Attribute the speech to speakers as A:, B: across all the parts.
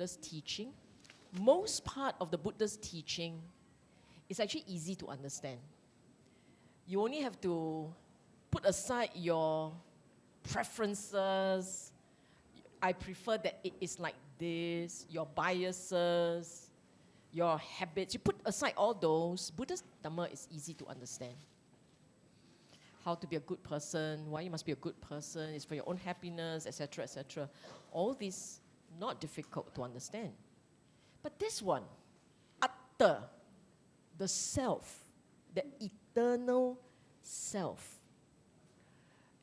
A: Buddha's teaching. Most part of the Buddha's teaching is actually easy to understand. You only have to put aside your preferences. I prefer that it is like this, your biases, your habits. You put aside all those. Buddhist Dhamma is easy to understand. How to be a good person, why you must be a good person, it's for your own happiness, etc., etc. All these not difficult to understand. But this one, Atta, the self, the eternal self.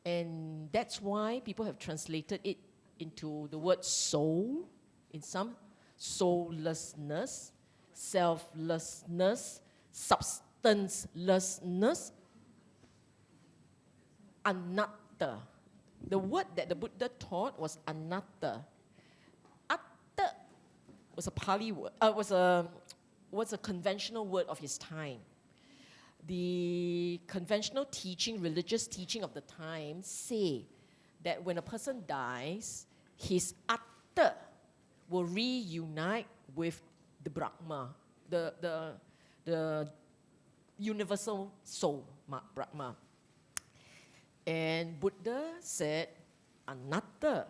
A: And that's why people have translated it into the word soul, in some soullessness, selflessness, substancelessness, anatta. The word that the Buddha taught was anatta. Atta was a Pali word, was a conventional word of his time. The conventional teaching, religious teaching of the time say that when a person dies, his atta will reunite with the Brahma, the universal soul, Brahma. And Buddha said, anatta,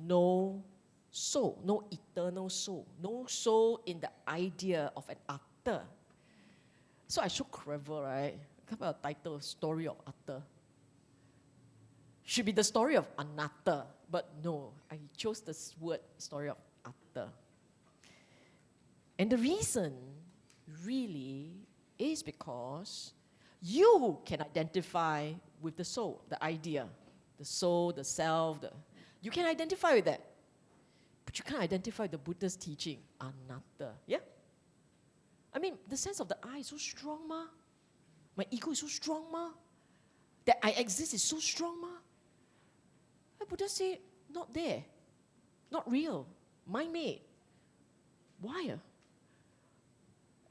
A: no soul, no eternal soul, no soul in the idea of an atta. So I so clever, right? Come up with a title, Story of Atta. Should be the story of anatta, but no, I chose this word, Story of Atta. And the reason really is because you can identify with the soul, the idea, the soul, the self. You can identify with that. But you can't identify with the Buddha's teaching, anatta. Yeah? I mean, the sense of the I is so strong, ma. My ego is so strong, ma. That I exist is so strong, ma. The Buddha say, not there. Not real. Mind-made. Why?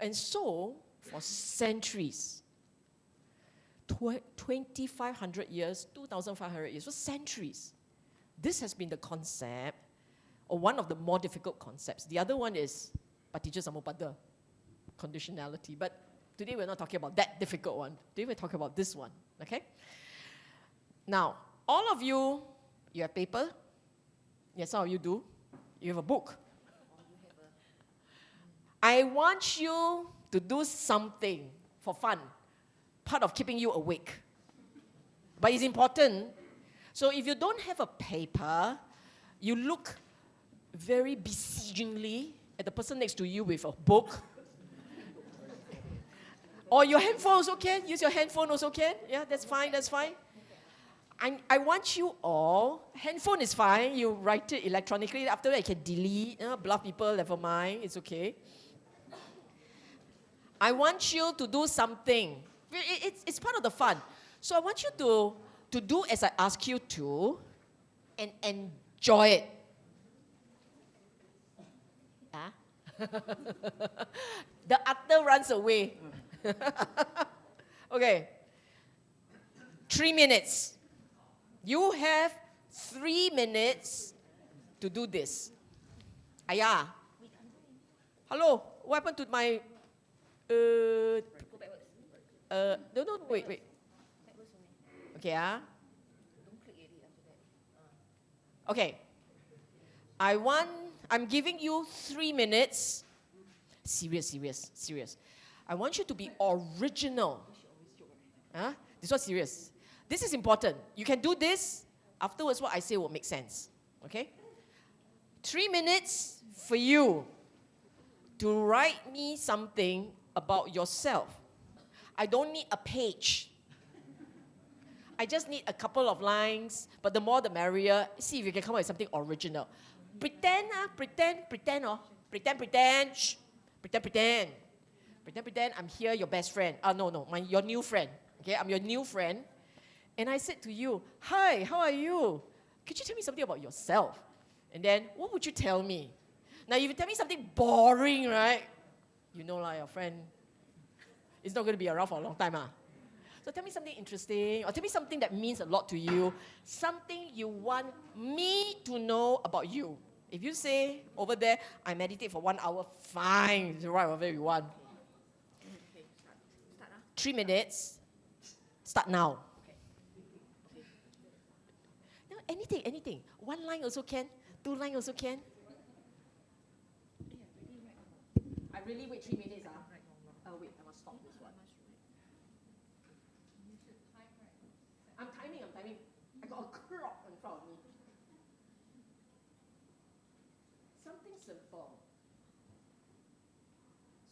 A: And so, for centuries, 2,500 years, 2,500 years, for centuries, this has been the concept, or one of the more difficult concepts. The other one is paticca-samuppada, conditionality. But today we're not talking about that difficult one. Today we're talking about this one, okay? Now, all of you, you have paper? Yes, some of you do. You have a book. I want you to do something for fun, part of keeping you awake. But it's important. So if you don't have a paper, you look very beseechingly at the person next to you with a book. Or your handphone also can. Use your handphone also can. Yeah, that's fine, that's fine. I want you all, handphone is fine, you write it electronically, after that you can delete, bluff people, never mind, it's okay. I want you to do something. It's part of the fun. So I want you to do as I ask you to and enjoy it. The Atta runs away. Okay. 3 minutes. You have 3 minutes to do this. Ayah. Hello. What happened to my... no, wait. Okay, Okay. I'm giving you 3 minutes. Serious. I want you to be original. This was serious. This is important. You can do this. Afterwards, what I say will make sense. Okay? 3 minutes for you to write me something about yourself. I don't need a page. I just need a couple of lines, but the more the merrier. See if you can come up with something original. Pretend. Shh. Pretend I'm here, your best friend. Your new friend. Okay, I'm your new friend. And I said to you, hi, how are you? Could you tell me something about yourself? And then, what would you tell me? Now, if you tell me something boring, right? You know, your friend is not going to be around for a long time. So tell me something interesting, or tell me something that means a lot to you, something you want me to know about you. If you say over there, I meditate for 1 hour, fine, you write whatever you want.
B: Okay, start.
A: 3 minutes, start now. No, anything. 1 line also can, 2 line also can. I really wait 3 minutes. Wait, I must stop this one. I'm timing. I got a clock in front of me. Something simple.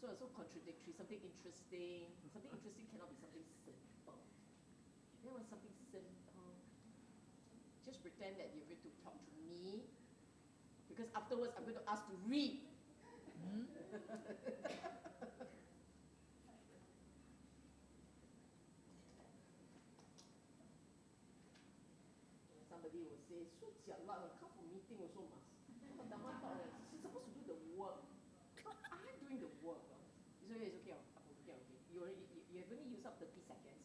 A: So it's so contradictory, something interesting. Something interesting cannot be something simple. You want something simple? Just pretend that you're going to talk to me, because afterwards I'm going to ask to read. Somebody will say, so jialat, come for meeting also must. She's supposed to do the work. I'm doing the work. It's okay. You have only used up 30 seconds.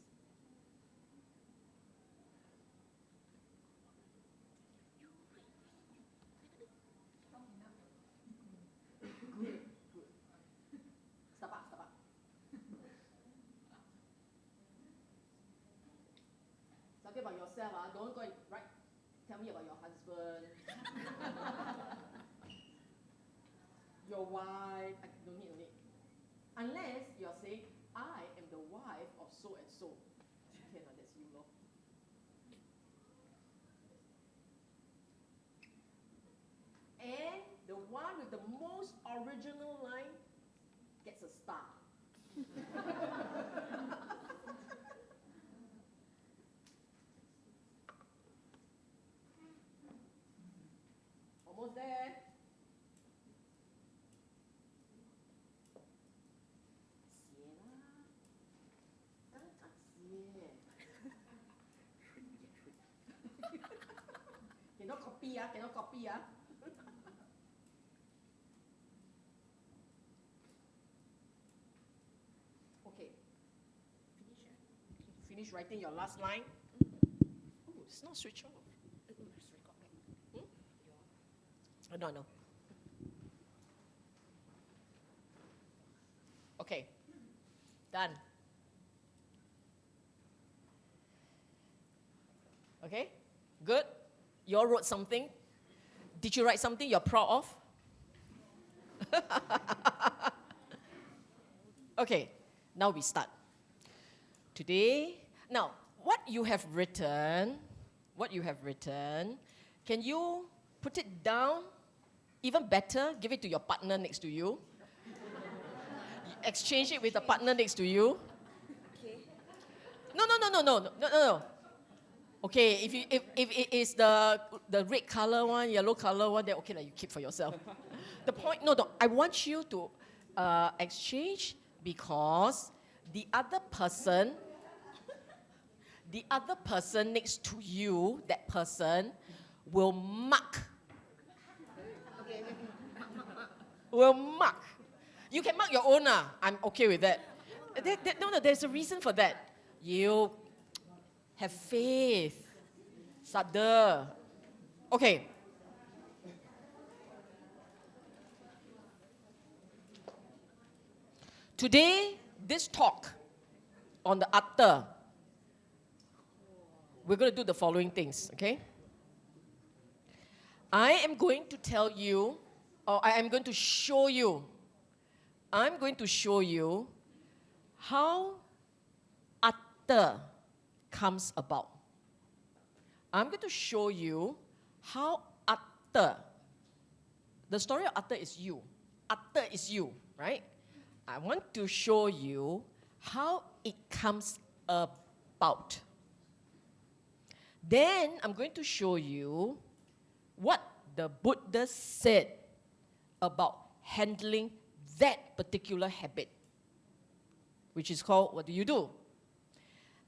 A: Good. Stop up. Something about yourself, don't go and tell me about your husband, your wife. No need. Unless you're saying, I am the wife of so and so. Okay, now that's you, Lord. And the one with the most original line gets a star. Almost there. Cannot copy. Okay. Finish writing your last line. Oh, it's not switch off. No. Okay. Done. Okay? Good. You all wrote something. Did you write something you're proud of? Okay, now we start. Today, now, what you have written, can you put it down? Even better, give it to your partner next to you. Exchange it with the partner next to you.
B: Okay.
A: No. Okay, if it is the red color one, yellow color one, then okay, like you keep for yourself. The point, no, I want you to exchange, because the other person next to you, that person will mark.
B: Okay.
A: Will mark. You can mark your own. I'm okay with that. No, there's a reason for that. You have faith. Sadar. Okay. Today, this talk on the Atta, we're going to do the following things, okay? I am going to tell you, or I am going to show you, how Atta comes about. I'm going to show you how Atta, the story of Atta is you. Atta is you, right? I want to show you how it comes about. Then I'm going to show you what the Buddha said about handling that particular habit, which is called, what do you do?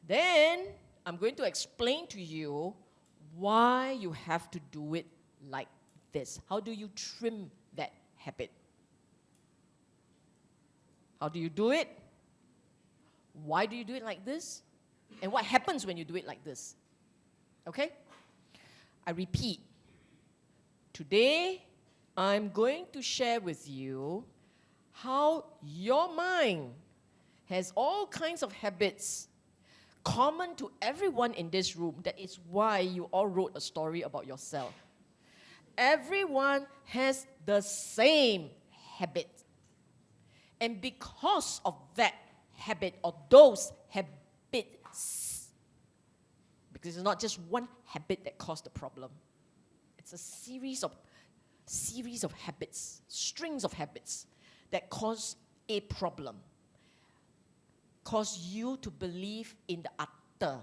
A: Then I'm going to explain to you why you have to do it like this. How do you trim that habit? How do you do it? Why do you do it like this? And what happens when you do it like this? Okay? I repeat. Today, I'm going to share with you how your mind has all kinds of habits common to everyone in this room. That is why you all wrote a story about yourself. Everyone has the same habit. And because of that habit or those habits, because it's not just one habit that caused the problem. It's a series of habits, strings of habits that cause a problem, cause you to believe in the Atta.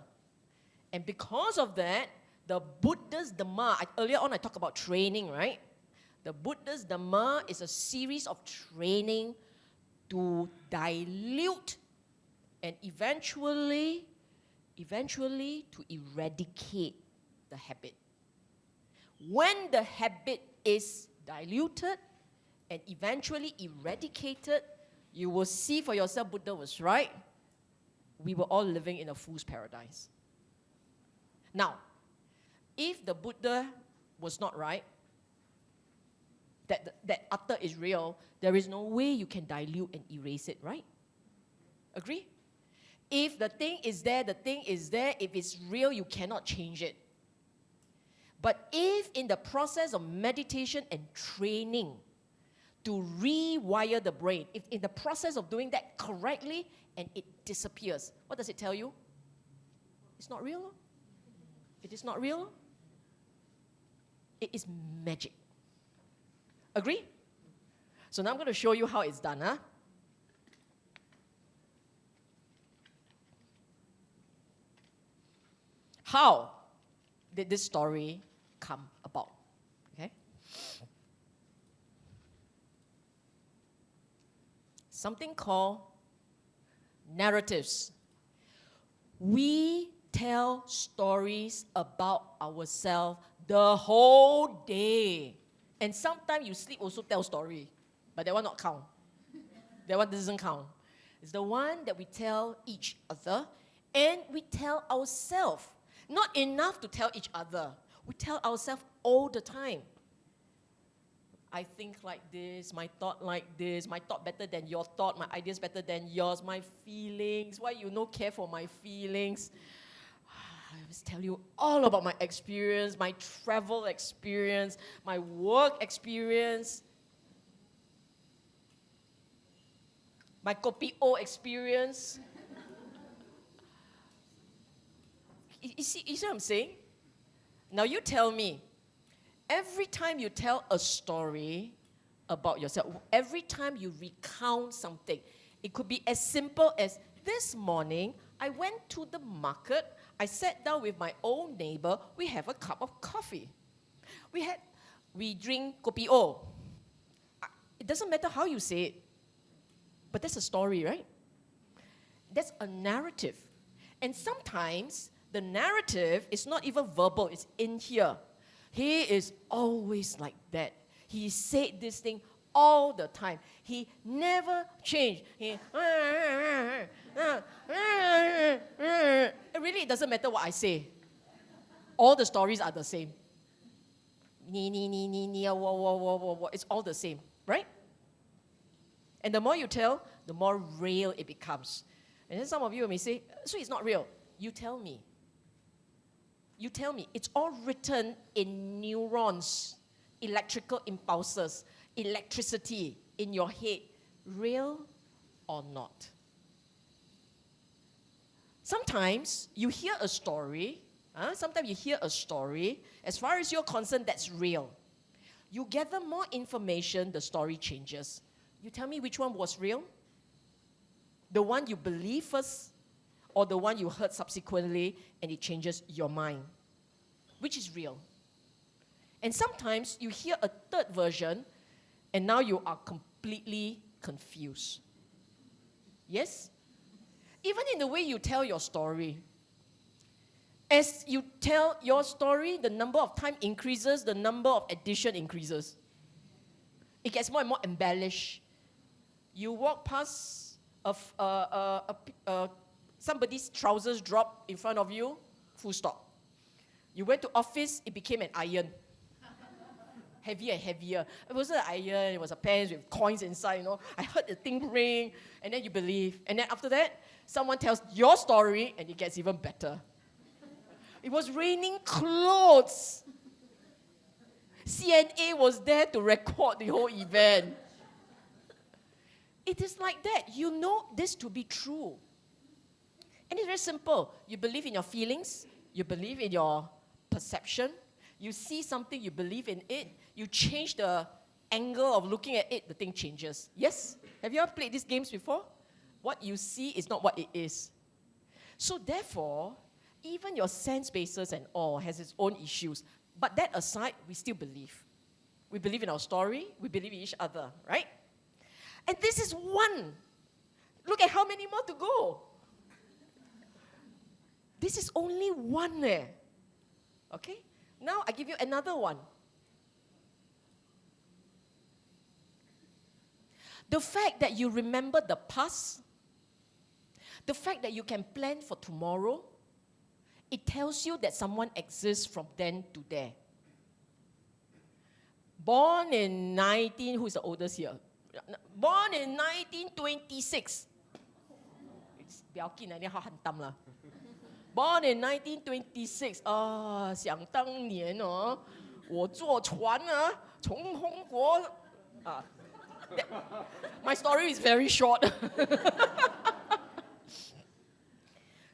A: And because of that, the Buddhist Dhamma, earlier on I talked about training, right? The Buddhist Dhamma is a series of training to dilute and eventually to eradicate the habit. When the habit is diluted and eventually eradicated, you will see for yourself Buddha was right. We were all living in a fool's paradise. Now, if the Buddha was not right, that Atta is real, there is no way you can dilute and erase it, right? Agree? If the thing is there, the thing is there. If it's real, you cannot change it. But if in the process of meditation and training to rewire the brain, if in the process of doing that correctly and it disappears, what does it tell you? It's not real. It is not real. It is magic. Agree? So now I'm going to show you how it's done. How did this story come about? Okay? Something called narratives. We tell stories about ourselves the whole day. And sometimes you sleep also tell story. But that one not count. That one doesn't count. It's the one that we tell each other and we tell ourselves. Not enough to tell each other. We tell ourselves all the time. I think like this, my thought like this, my thought better than your thought, my ideas better than yours, my feelings, why you no care for my feelings. I must tell you all about my experience, my travel experience, my work experience, my kopi O experience. You see what I'm saying? Now you tell me, every time you tell a story about yourself, every time you recount something, it could be as simple as, this morning, I went to the market, I sat down with my old neighbor, we have a cup of coffee. We drink kopi O. It doesn't matter how you say it, but that's a story, right? That's a narrative. And sometimes the narrative is not even verbal, it's in here. He is always like that. He said this thing all the time. He never changed. It really doesn't matter what I say. All the stories are the same. It's all the same, right? And the more you tell, the more real it becomes. And then some of you may say, so it's not real. You tell me. You tell me. It's all written in neurons, electrical impulses, electricity in your head. Real or not? Sometimes you hear a story. Sometimes you hear a story. As far as you're concerned, that's real. You gather more information, the story changes. You tell me which one was real? The one you believe first, or the one you heard subsequently and it changes your mind? Which is real? And sometimes you hear a third version and now you are completely confused. Yes? Even in the way you tell your story. As you tell your story, the number of time increases, the number of addition increases. It gets more and more embellished. You walk past somebody's trousers drop in front of you, full stop. You went to office, it became an iron. heavier and heavier. It wasn't an iron, it was a pen with coins inside, I heard the thing ring, and then you believe. And then after that, someone tells your story, and it gets even better. It was raining clothes. CNA was there to record the whole event. It is like that. You know this to be true. And it's very simple. You believe in your feelings. You believe in your perception. You see something, you believe in it. You change the angle of looking at it, the thing changes. Yes? Have you ever played these games before? What you see is not what it is. So therefore, even your sense bases and all has its own issues. But that aside, we still believe. We believe in our story. We believe in each other, right? And this is one. Look at how many more to go. This is only one there. Okay? Now I give you another one. The fact that you remember the past, the fact that you can plan for tomorrow, it tells you that someone exists from then to there. Born in who's the oldest here? Born in 1926. It's 不要紧啦，你好很淡啦。Born in 1926. 想当年我坐船从中国My story is very short.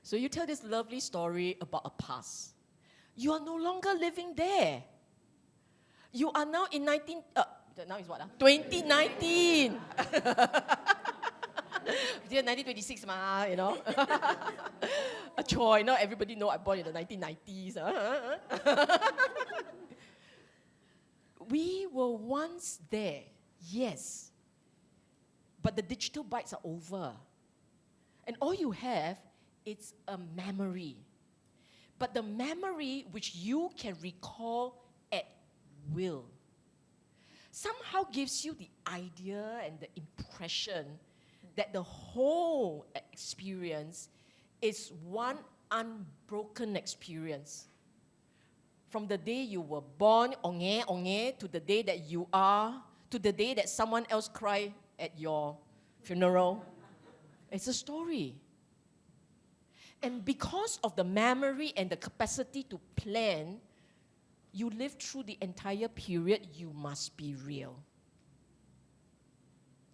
A: So you tell this lovely story about a past. You are no longer living there. You are now in now is what? 2019. 1926 ma, A choy. Now everybody know I born in the 1990s. We were once there, yes. But the digital bytes are over. And all you have is a memory. But the memory which you can recall at will somehow gives you the idea and the impression that the whole experience is one unbroken experience. From the day you were born, to the day that you are, to the day that someone else cried at your funeral. It's a story. And because of the memory and the capacity to plan, you live through the entire period, you must be real.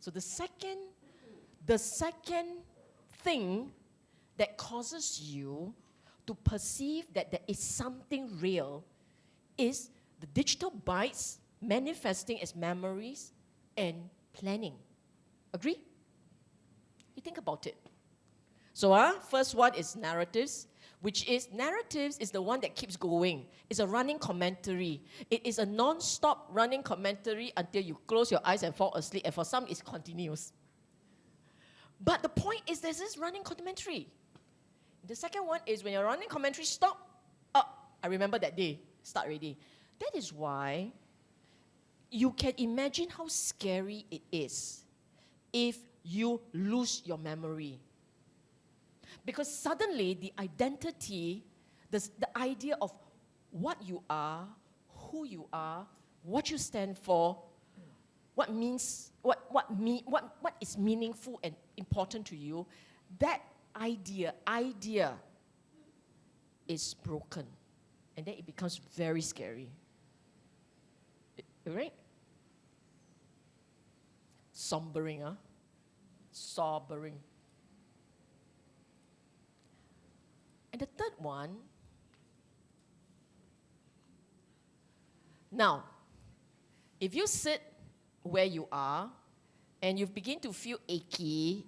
A: So the second thing that causes you to perceive that there is something real is the digital bytes manifesting as memories and planning. Agree? You think about it. So first one is narratives, which is narratives is the one that keeps going. It's a running commentary. It is a non-stop running commentary until you close your eyes and fall asleep, and for some it continues. But the point is there's this running commentary. The second one is when your running commentary stop, I remember that day, start already. That is why you can imagine how scary it is if you lose your memory. Because suddenly the identity, the idea of what you are, who you are, what you stand for, what is meaningful and important to you, that idea is broken. And then it becomes very scary. Right? Sobering. And the third one, now, if you sit where you are and you begin to feel achy,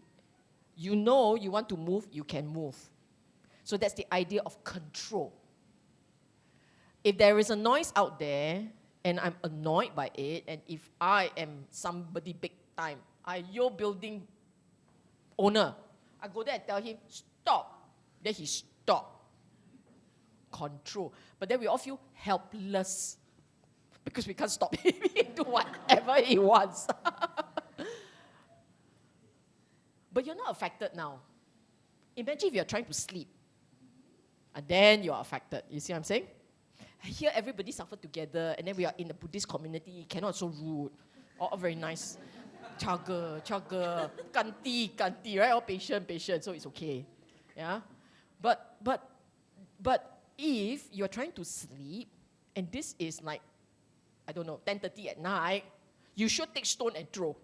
A: you know you want to move, you can move. So that's the idea of control. If there is a noise out there and I'm annoyed by it, and if I am somebody big time, your building owner, I go there and tell him, stop. Then he stop. Control. But then we all feel helpless because we can't stop him. He do whatever he wants. But you're not affected now. Imagine if you're trying to sleep and then you're affected. You see what I'm saying? here everybody suffer together, and then we are in the Buddhist community, cannot so rude. All very nice. Chaga, kanti, right? All patient, so it's okay. Yeah? But if you're trying to sleep, and this is like, I don't know, 10:30 at night, you should take stone and throw.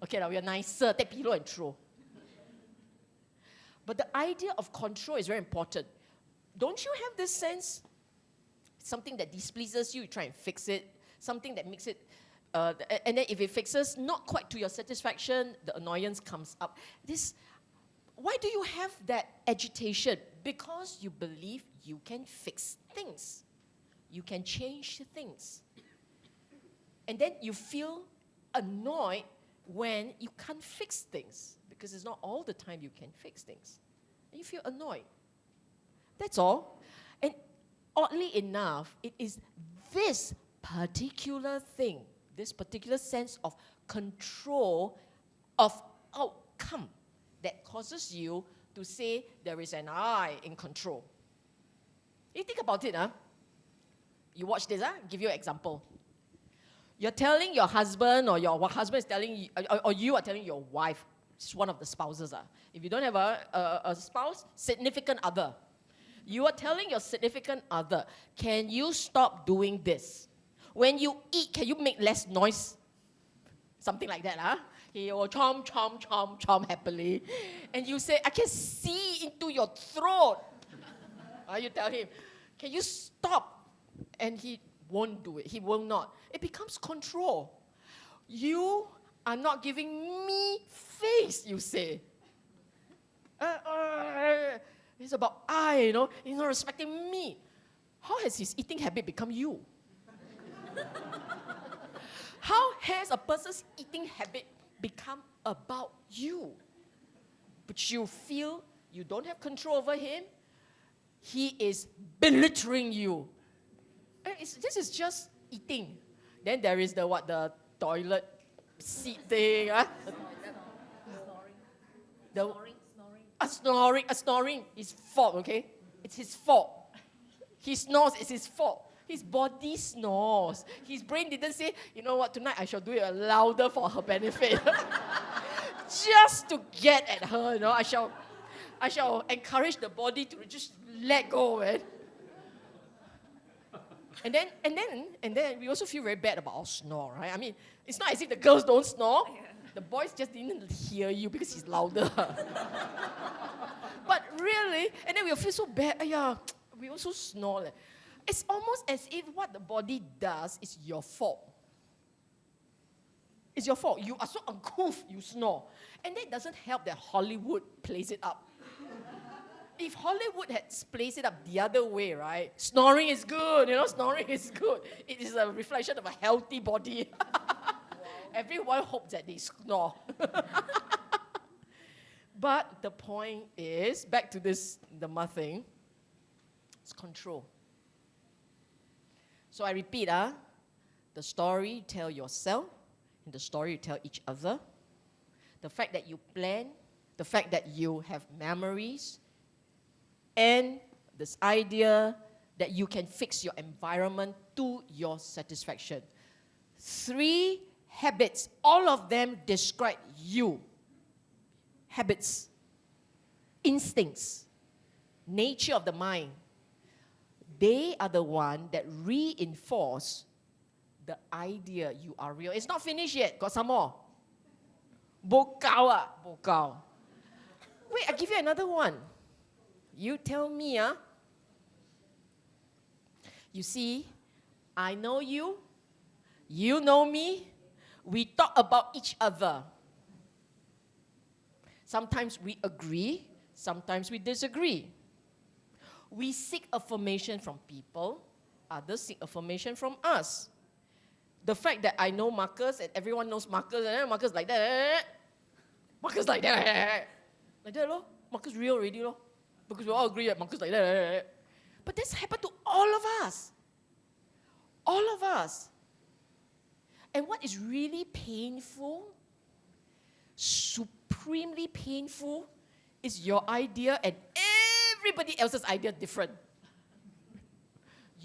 A: Okay, now we are nicer, take pillow and throw. But the idea of control is very important. Don't you have this sense? Something that displeases you, you try and fix it. Something that makes it, and then if it fixes not quite to your satisfaction, the annoyance comes up. Why do you have that agitation? Because you believe you can fix things. You can change things. And then you feel annoyed when you can't fix things, because it's not all the time you can fix things. And you feel annoyed. That's all. And oddly enough, it is this particular thing, this particular sense of control of outcome that causes you to say there is an I in control. You think about it, huh? You watch this, give you an example. You're telling your husband, or your husband is telling you, or you are telling your wife, it's one of the spouses. If you don't have a spouse, significant other. You are telling your significant other, can you stop doing this? When you eat, can you make less noise? Something like that, huh? He will chomp happily. And you say, I can see into your throat. You tell him, can you stop? And he won't do it. He will not. It becomes control. You are not giving me face, you say. It's about I, He's not respecting me. How has his eating habit become you? How has a person's eating habit become about you? But you feel you don't have control over him. He is belittling you. This is just eating. Then there is the toilet seat thing. Snoring. His fault, okay? It's his fault. He snores, it's his fault. His body snores. His brain didn't say, you know what, tonight I shall do it louder for her benefit. Just to get at her, I shall encourage the body to just let go, man. And then we also feel very bad about our snore, right? I mean, it's not as if the girls don't snore. The boys just didn't hear you because he's louder. But really, and then we'll feel so bad. We also snore. It's almost as if what the body does is your fault. It's your fault. You are so uncouth, you snore. And that doesn't help that Hollywood plays it up. If Hollywood had placed it up the other way, right? Snoring is good, snoring is good. It is a reflection of a healthy body. Everyone hopes that they snore. But the point is, back to the mother thing, it's control. So I repeat, the story you tell yourself, and the story you tell each other, the fact that you plan, the fact that you have memories, and this idea that you can fix your environment to your satisfaction. 3 habits, all of them describe you. Habits, instincts, nature of the mind. They are the one that reinforce the idea you are real. It's not finished yet. Got some more. Bokao. Wait, I give you another one. You tell me, You see, I know you. You know me. We talk about each other. Sometimes we agree. Sometimes we disagree. We seek affirmation from people. Others seek affirmation from us. The fact that I know Marcus and everyone knows Marcus, and Marcus like that. Marcus like that. Like that, lor. Marcus real already, lor. Because we all agree that Marcus like that. But this happened to all of us. All of us. And what is really painful, supremely painful, is your idea and everybody else's idea different.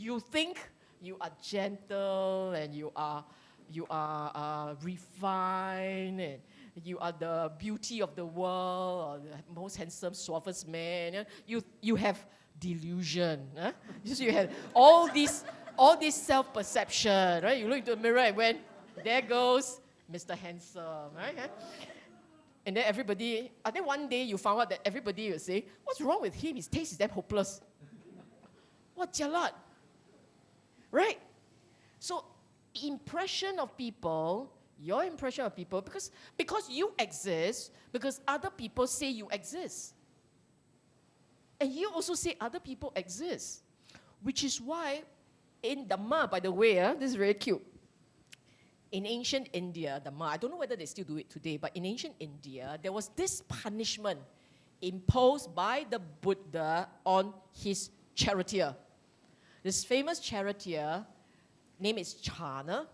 A: You think you are gentle and you are refined and you are the beauty of the world or the most handsome, suavest man. You have delusion. Huh? You have all this self-perception, right? You look into the mirror and when there goes Mr. Handsome, right? Huh? And then everybody, I think one day you found out that everybody will say, what's wrong with him? His taste is damn hopeless. What jialat? Right? So, impression of people, your impression of people, because you exist, because other people say you exist. And you also say other people exist. Which is why, in Dhamma, by the way, this is very cute. In ancient India, Dhamma, I don't know whether they still do it today, but in ancient India, there was this punishment imposed by the Buddha on his charioteer. This famous charioteer, name is Chana,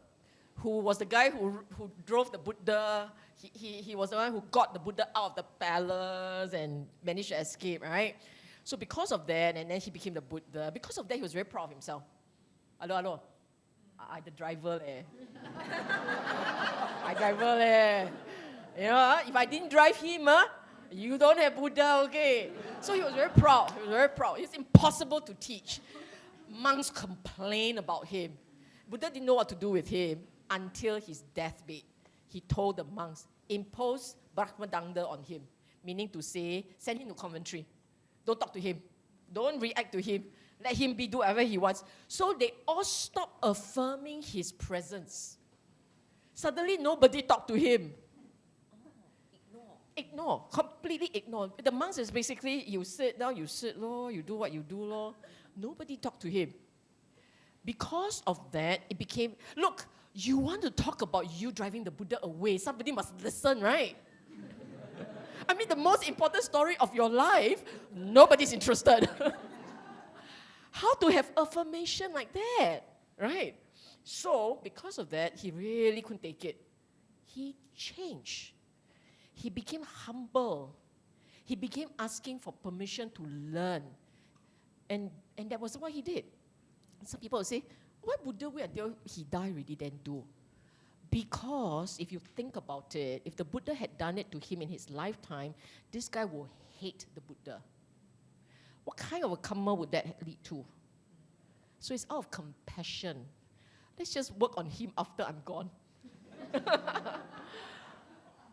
A: who was the guy who drove the Buddha. He was the one who got the Buddha out of the palace and managed to escape, right? So because of that, and then he became the Buddha, because of that, he was very proud of himself. Hello. I the driver leh. I driver leh. You know, if I didn't drive him, you don't have Buddha, okay? So he was very proud. It's impossible to teach. Monks complained about him. Buddha didn't know what to do with him until his deathbed. He told the monks, impose Brahmadanda on him, meaning to say, send him to conventry. Don't talk to him. Don't react to him. Let him do whatever he wants. So they all stopped affirming his presence. Suddenly, nobody talked to him. Ignore. Completely ignore. The monks is basically, you sit down, you sit, lor, you do what you do, lor. Nobody talked to him. Because of that, it became, look, you want to talk about you driving the Buddha away. Somebody must listen, right? I mean, the most important story of your life, nobody's interested. How to have affirmation like that, right? So, because of that, he really couldn't take it. He changed. He became humble. He began asking for permission to learn. And that was what he did. Some people will say, why Buddha wait until he died already then do? Because if you think about it, if the Buddha had done it to him in his lifetime, this guy will hate the Buddha. What kind of a karma would that lead to? So it's out of compassion. Let's just work on him after I'm gone.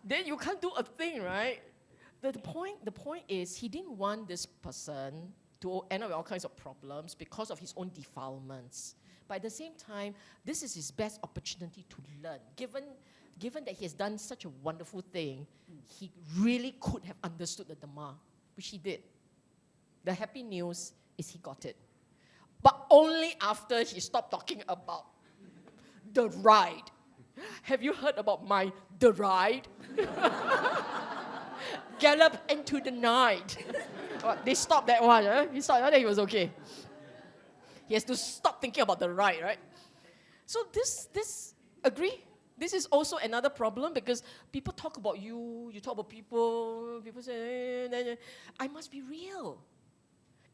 A: Then you can't do a thing, right? The point is, he didn't want this person to end up with all kinds of problems because of his own defilements. But at the same time, this is his best opportunity to learn. Given that he has done such a wonderful thing, he really could have understood the Dhamma, which he did. The happy news is he got it. But only after he stopped talking about the ride. Have you heard about the ride? Gallop into the night. They stopped that one. He stopped that, he was okay. He has to stop thinking about the ride, right? So this agree? This is also another problem because people talk about you talk about people say, I must be real.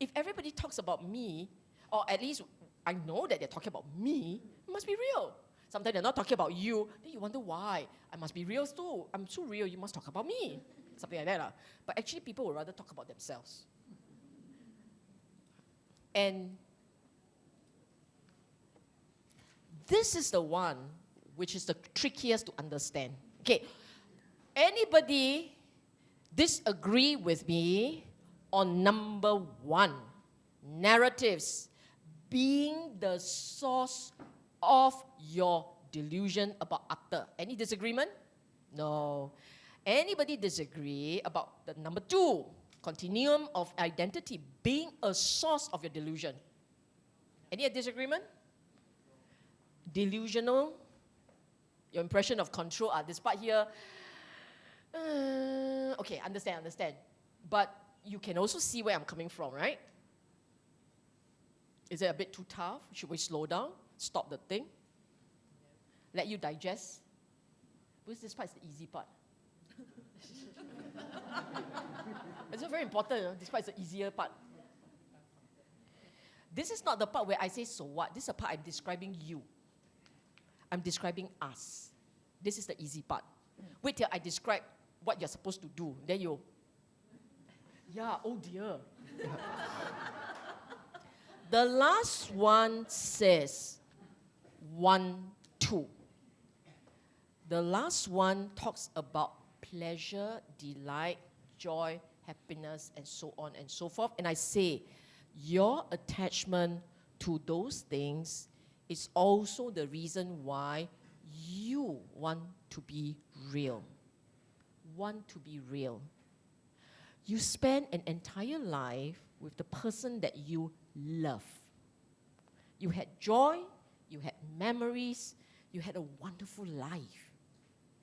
A: If everybody talks about me, or at least I know that they're talking about me, it must be real. Sometimes they're not talking about you, then you wonder why. I must be real too. I'm so real, you must talk about me. Something like that. But actually people would rather talk about themselves. And this is the one which is the trickiest to understand. Okay, anybody disagree with me on number one, narratives being the source of your delusion about Atta? Any disagreement? No. Anybody disagree about the number two, continuum of identity being a source of your delusion? Any disagreement? Delusional, your impression of control, this part here, okay, understand. But you can also see where I'm coming from, right? Is it a bit too tough? Should we slow down? Stop the thing? Let you digest? Because this part is the easy part. It's not very important. This part is the easier part. This is not the part where I say, so what? This is the part I'm describing you. I'm describing us. This is the easy part. Wait till I describe what you're supposed to do. Then you, yeah, oh dear. The last one says, 1, 2. The last one talks about pleasure, delight, joy, happiness, and so on and so forth. And I say, your attachment to those things is also the reason why you want to be real. Want to be real. You spend an entire life with the person that you love. You had joy, you had memories, you had a wonderful life.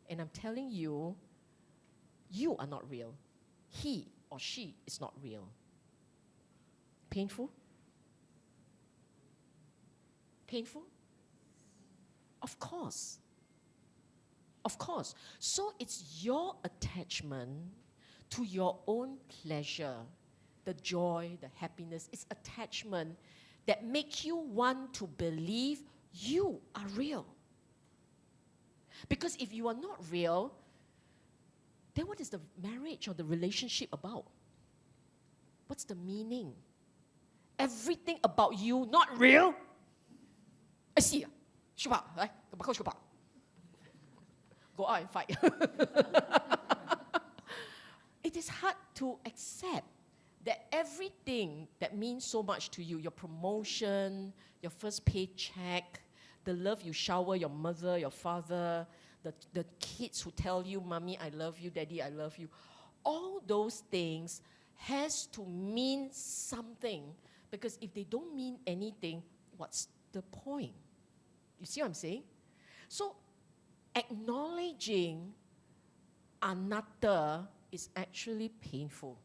A: And I'm telling you, you are not real. He or she is not real. Painful? Painful? Of course. Of course. So it's your attachment to your own pleasure, the joy, the happiness. It's attachment that makes you want to believe you are real. Because if you are not real, then what is the marriage or the relationship about? What's the meaning? Everything about you not real? I see. Shuba, right? Go out and fight. It is hard to accept that everything that means so much to you, your promotion, your first paycheck, the love you shower your mother, your father, the kids who tell you, Mommy, I love you, Daddy, I love you, all those things has to mean something, because if they don't mean anything, what's the point? You see what I'm saying? So acknowledging anatta is actually painful.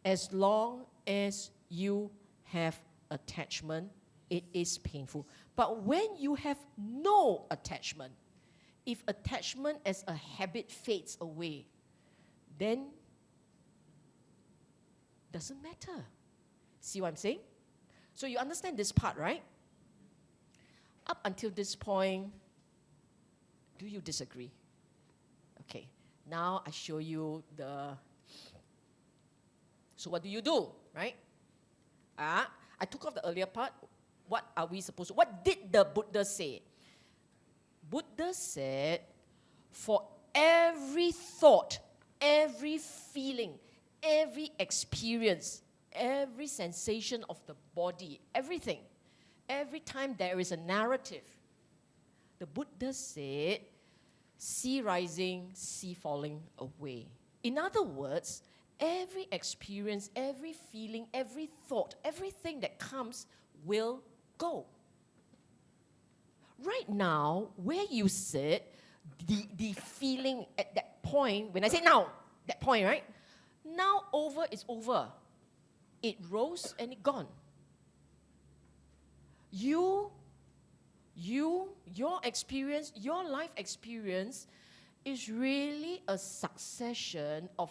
A: As long as you have attachment, it is painful. But when you have no attachment, if attachment as a habit fades away, then doesn't matter. See what I'm saying? So you understand this part, right? Up until this point, do you disagree? Okay, now I show you the... So what do you do, right? I took off the earlier part. What are we supposed to... What did the Buddha say? Buddha said, for every thought, every feeling, every experience, every sensation of the body, everything, every time there is a narrative, the Buddha said, see rising, see falling away. In other words, every experience, every feeling, every thought, everything that comes will go. Right now, where you sit, the feeling at that point, when I say now, that point, right? Now over is over. It rose and it gone. Your experience, your life experience is really a succession of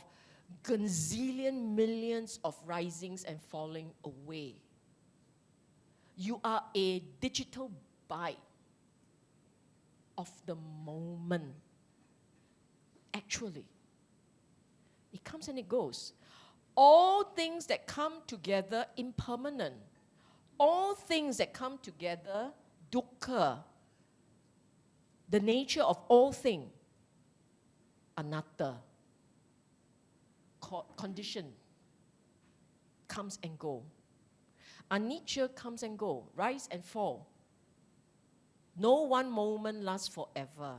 A: gazillion millions of risings and falling away. You are a digital bite of the moment. Actually, it comes and it goes. All things that come together impermanent. All things that come together dukkha. The nature of all things, anatta. Condition comes and go. Anicca comes and go, rise and fall. No one moment lasts forever.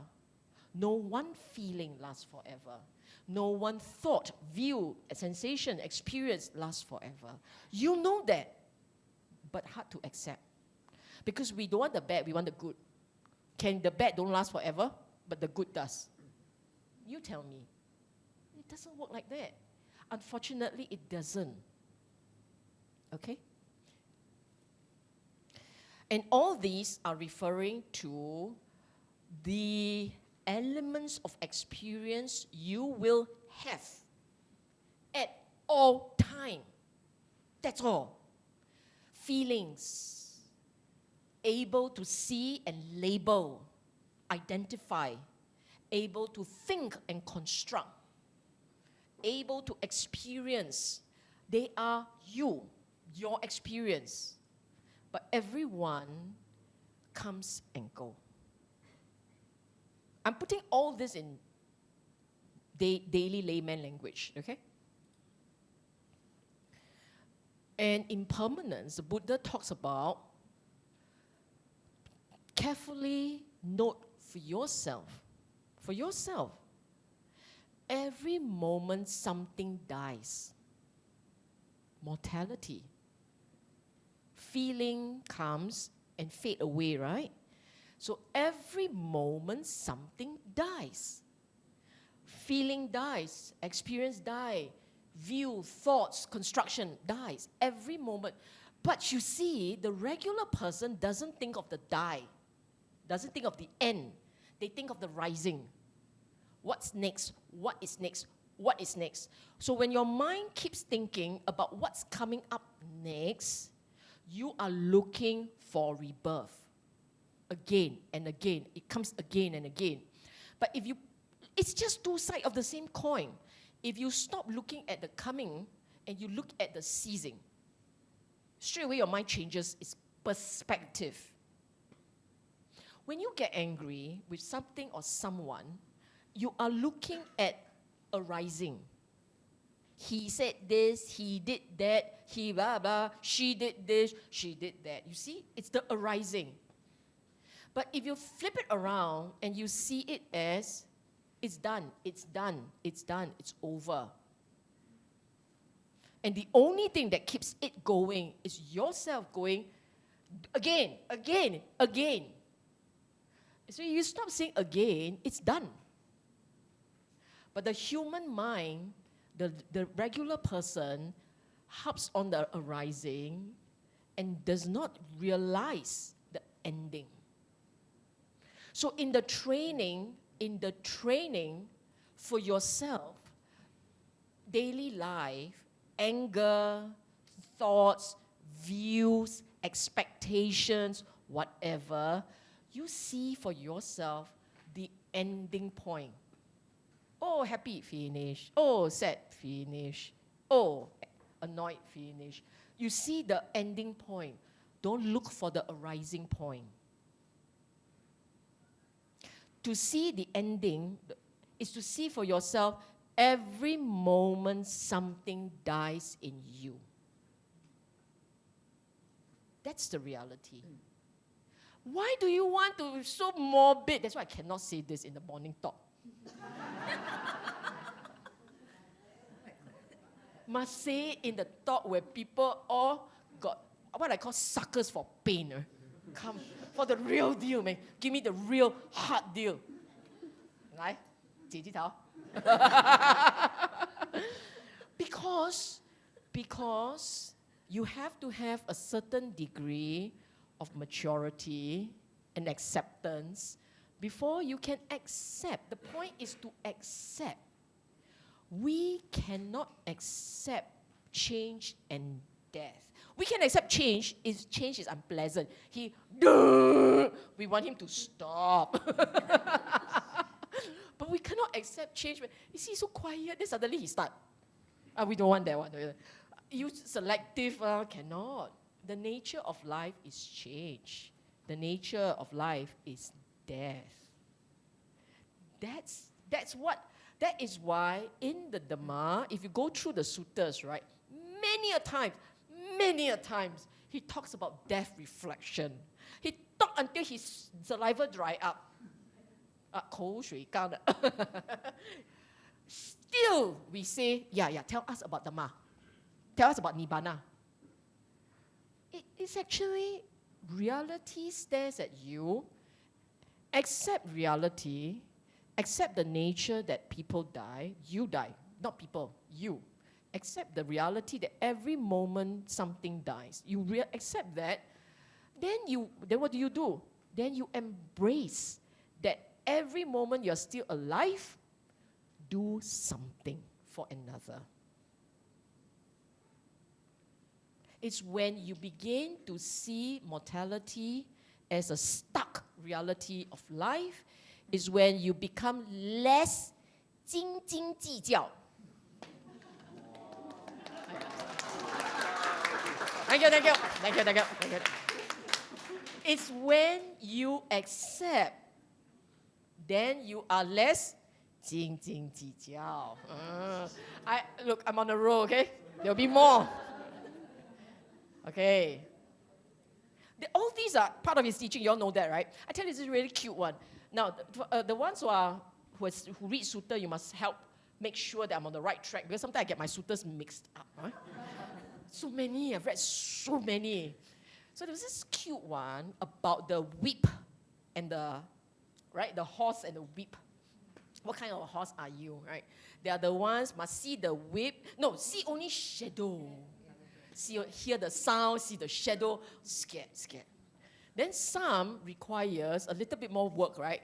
A: No one feeling lasts forever. No one thought, view, sensation, experience lasts forever. You know that, but hard to accept. Because we don't want the bad, we want the good. Can the bad don't last forever, but the good does? You tell me. It doesn't work like that. Unfortunately, it doesn't. Okay? And all these are referring to the elements of experience you will have at all time. That's all. feelings, able to see and label, identify, able to think and construct, able to experience. They are you, your experience. But everyone comes and go. I'm putting all this in daily layman language, okay? And impermanence, the Buddha talks about carefully note for yourself, every moment something dies. Mortality. Feeling comes and fade away, right? So every moment something dies. Feeling dies, experience dies, view, thoughts, construction dies every moment. But you see, the regular person doesn't think of the die, doesn't think of the end. They think of the rising. What's next? What is next? What is next? So when your mind keeps thinking about what's coming up next, you are looking for rebirth. Again and again. It comes again and again. But if you, it's just two sides of the same coin. If you stop looking at the coming and you look at the ceasing, straight away your mind changes its perspective. When you get angry with something or someone, you are looking at arising. He said this, he did that, he blah blah, she did this, she did that. You see, it's the arising. But if you flip it around and you see it as it's done, it's done, it's done, it's over. And the only thing that keeps it going is yourself going again, again, again. So you stop saying again, it's done. But the human mind, the regular person, harps on the arising and does not realize the ending. So in the training for yourself, daily life, anger, thoughts, views, expectations, whatever, you see for yourself the ending point. Oh, happy, finish. Oh, sad, finish. Oh, annoyed, finish. You see the ending point. Don't look for the arising point. To see the ending is to see for yourself every moment something dies in you. That's the reality. Why do you want to be so morbid? That's why I cannot say this in the morning talk. Must say in the talk where people all got what I call suckers for pain. Come for the real deal, man. Give me the real hard deal. Right? Because you have to have a certain degree of maturity and acceptance before you can accept. The point is to accept. We cannot accept change and death. We can accept change if change is unpleasant. We want him to stop. But we cannot accept change. You see, so quiet, then suddenly he start. We don't want that one. You selective, cannot. The nature of life is change. The nature of life is death. That is why in the Dhamma, if you go through the suttas, right, many a times, he talks about death reflection. He talked until his saliva dry up. 口水干了. Still, we say, tell us about Dhamma. Tell us about Nibbana. It's actually reality stares at you. Accept reality. Accept the nature that people die. You die, not people, you. Accept the reality that every moment something dies. You accept that, then what do? Then you embrace that every moment you're still alive, do something for another. It's when you begin to see mortality as a stark reality of life. It's when you become less 斤斤计较. Thank you. It's when you accept, then you are less 斤斤计较. Look, I'm on a roll, okay? There'll be more. Okay. All these are part of his teaching. You all know that, right? I tell you, this is a really cute one. Now, the ones who read Sutta, you must help make sure that I'm on the right track, because sometimes I get my Suttas mixed up. Right? So many. I've read so many. So there was this cute one about the whip and the horse and the whip. What kind of a horse are you, right? They are the ones must see the whip. No, see only shadow. Hear the sound, see the shadow, scared. Then some requires a little bit more work, right?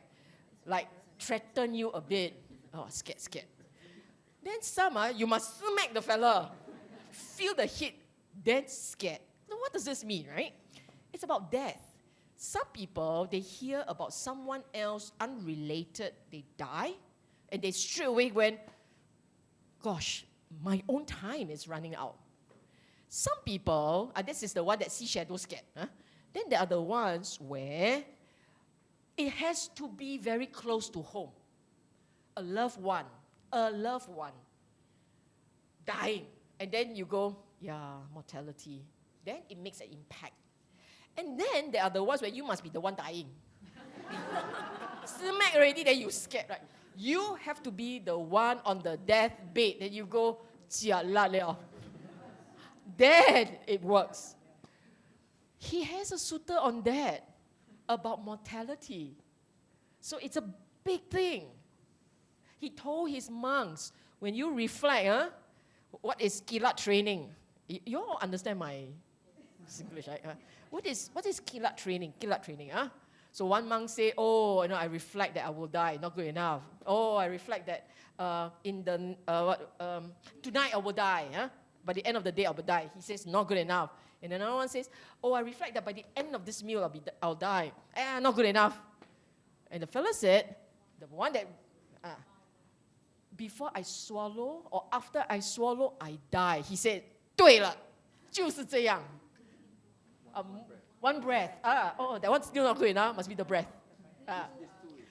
A: Like threaten you a bit. Oh, scared. Then some, you must smack the fella. Feel the hit, then scared. Now what does this mean, right? It's about death. Some people, they hear about someone else unrelated, they die, and they straight away went, gosh, my own time is running out. Some people, this is the one that see shadow scared. Then there are the ones where it has to be very close to home. A loved one dying. And then you go, yeah, mortality. Then it makes an impact. And then there are the ones where you must be the one dying. Smack already, then you scared, right? You have to be the one on the deathbed. Then you go, jialat liao. Then it works. He has a sutta on that, about mortality. So it's a big thing. He told his monks, when you reflect, what is kilat training? You all understand my English, right? What is kilat training? Kilat training, So one monk say, I reflect that I will die, not good enough. I reflect that tonight I will die, By the end of the day I will die. He says, not good enough. And another one says, I reflect that by the end of this meal I'll die. Not good enough. And the fellow said, the one that, before I swallow or after I swallow, I die. He said, 对了，就是这样. One breath. That one's still not good enough. Must be the breath.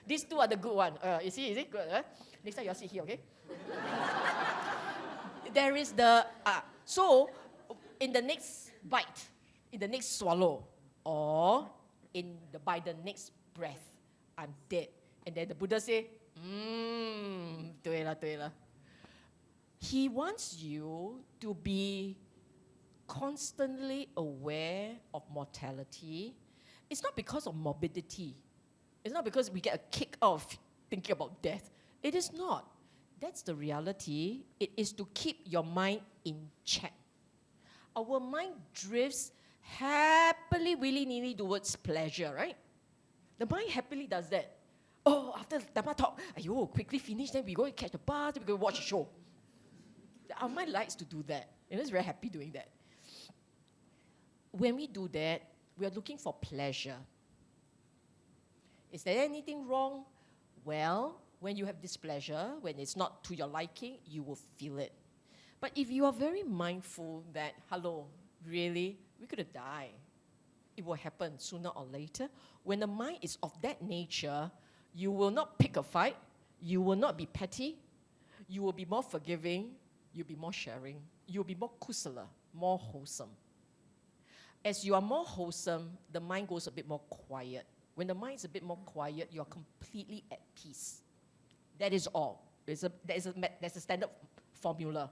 A: These two are the good one. You see, is it good? Next time you all sit here, okay? There is so in the next bite, in the next swallow, or by the next breath, I'm dead. And then the Buddha say, 对了. He wants you to be constantly aware of mortality. It's not because of morbidity. It's not because we get a kick out of thinking about death. It is not. That's the reality. It is to keep your mind in check. Our mind drifts happily, willy-nilly towards pleasure, right? The mind happily does that. After Dhamma talk, quickly finish, then we go and catch the bus, we go watch a show. Our mind likes to do that. And it's very happy doing that. When we do that, we are looking for pleasure. Is there anything wrong? Well, when you have displeasure, when it's not to your liking, you will feel it. But if you are very mindful that, really, we're going to die. It will happen sooner or later. When the mind is of that nature, you will not pick a fight. You will not be petty. You will be more forgiving. You'll be more sharing. You'll be more kusala, more wholesome. As you are more wholesome, the mind goes a bit more quiet. When the mind is a bit more quiet, you are completely at peace. That is all. There's a standard formula.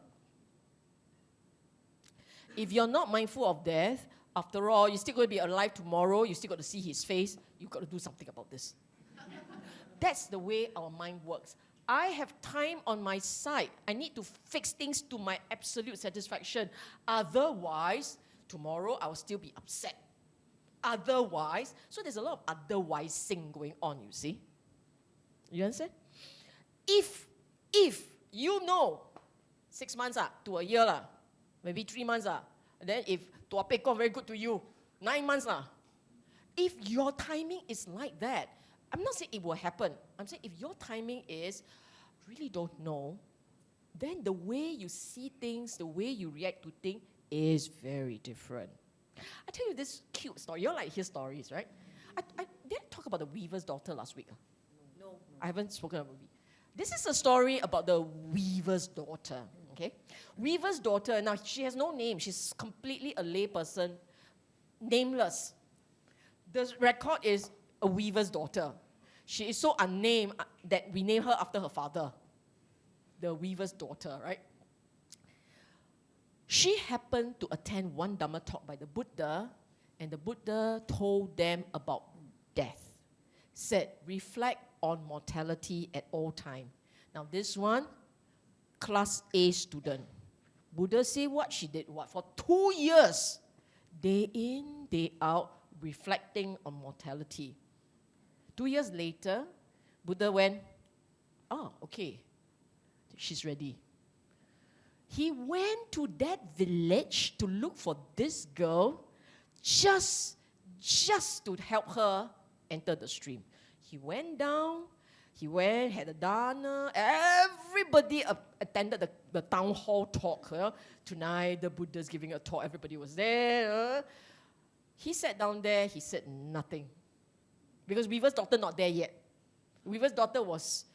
A: If you're not mindful of death, after all, you're still going to be alive tomorrow. You still got to see his face. You've got to do something about this. That's the way our mind works. I have time on my side. I need to fix things to my absolute satisfaction. Otherwise, tomorrow I will still be upset. Otherwise, so there's a lot of otherwising going on, you see. You understand? If you know 6 months to a year, maybe 3 months, then if Tua pekong, very good to you. 9 months lah. If your timing is like that, I'm not saying it will happen. I'm saying if your timing is, really don't know, then the way you see things, the way you react to things is very different. I tell you this cute story. You all like hear stories, right? I didn't talk about the weaver's daughter last week.
B: No.
A: I haven't spoken about it. This is a story about the weaver's daughter, okay? Weaver's daughter, now she has no name. She's completely a lay person, nameless. The record is a weaver's daughter. She is so unnamed that we name her after her father, the weaver's daughter, right? She happened to attend one Dhamma talk by the Buddha, and the Buddha told them about death. Said, reflect on mortality at all time. Now this one, class A student. Buddha said what? She did what? For 2 years, day in, day out, reflecting on mortality. 2 years later, Buddha went, okay, she's ready. He went to that village to look for this girl just to help her enter the stream. He went down, had a dana, everybody attended the town hall talk. Tonight, the Buddha's giving a talk, everybody was there. He sat down there, he said nothing. Because Weaver's daughter not there yet. Weaver's daughter was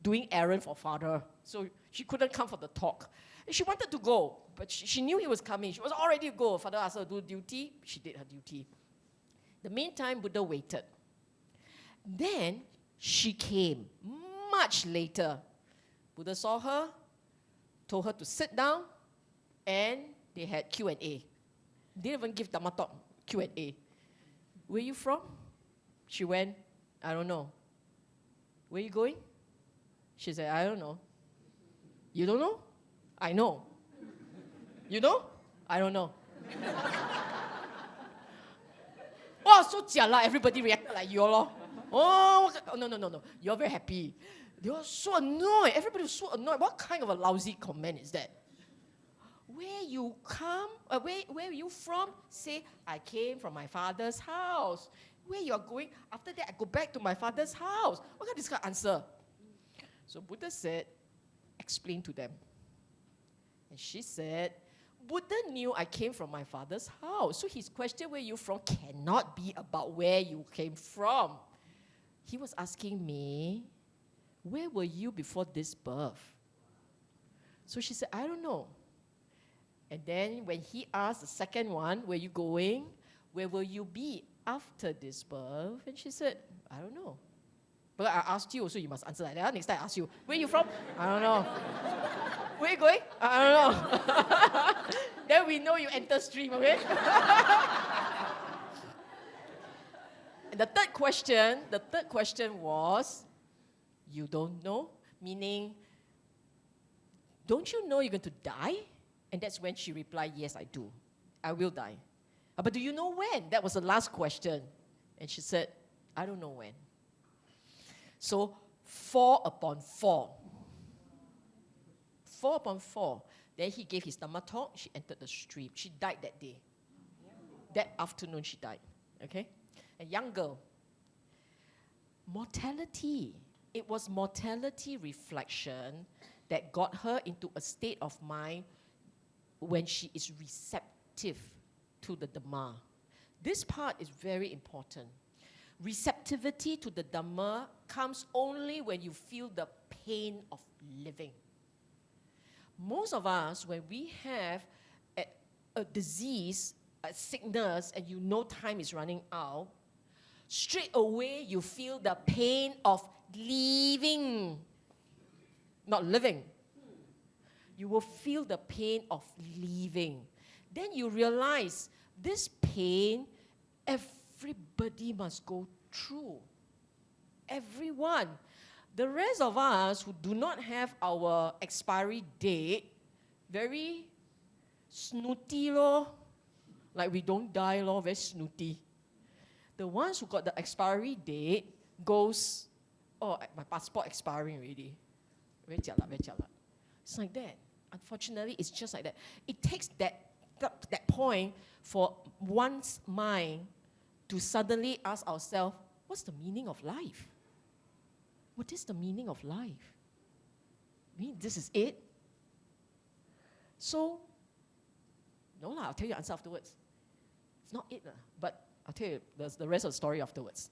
A: doing errand for father, so she couldn't come for the talk. And she wanted to go, but she knew he was coming. She was all ready to go. Father asked her to do duty. She did her duty. The meantime, Buddha waited. Then she came much later. Buddha saw her, told her to sit down, and they had Q&A. Didn't even give Dhamma talk, Q&A. Where are you from? She went, I don't know. Where are you going? She said, I don't know. You don't know? I know. You know? I don't know. Oh, so jialat, everybody reacted like you all. Oh, no. You're very happy. They were so annoyed. Everybody was so annoyed. What kind of a lousy comment is that? Where you come? Where are you from? Say, I came from my father's house. Where you are going? After that, I go back to my father's house. What kind of this kind of answer? So Buddha said, explain to them. And she said, Buddha knew I came from my father's house. So his question, where you from, cannot be about where you came from. He was asking me, where were you before this birth? So she said, I don't know. And then when he asked the second one, where are you going? Where will you be after this birth? And she said, I don't know. But I asked you, so you must answer like that. Next time I ask you, where are you from? I don't know. Where are you going? I don't know. Then we know you enter stream, okay? And the third question was, you don't know? Meaning, don't you know you're going to die? And that's when she replied, yes, I do. I will die. But do you know when? That was the last question. And she said, I don't know when. So 4 upon 4. 4 upon 4. Then he gave his Dhamma talk. She entered the stream. She died that day. That afternoon she died. Okay? A young girl. Mortality. It was mortality reflection that got her into a state of mind when she is receptive to the Dhamma. This part is very important. Receptivity to the Dhamma comes only when you feel the pain of living. Most of us, when we have a disease, a sickness, and you know time is running out, straight away you feel the pain of leaving, not living. You will feel the pain of leaving. Then you realize this pain, everybody must go through. Everyone. The rest of us who do not have our expiry date, very snooty lor. Like we don't die lor, very snooty. The ones who got the expiry date goes, oh, my passport expiring already. Very jialat, very jialat. It's like that. Unfortunately, it's just like that. It takes that that point for one's mind to suddenly ask ourselves, what's the meaning of life? What is the meaning of life? I mean, this is it? So, no lah, I'll tell you the answer afterwards. It's not it, but I'll tell you the rest of the story afterwards.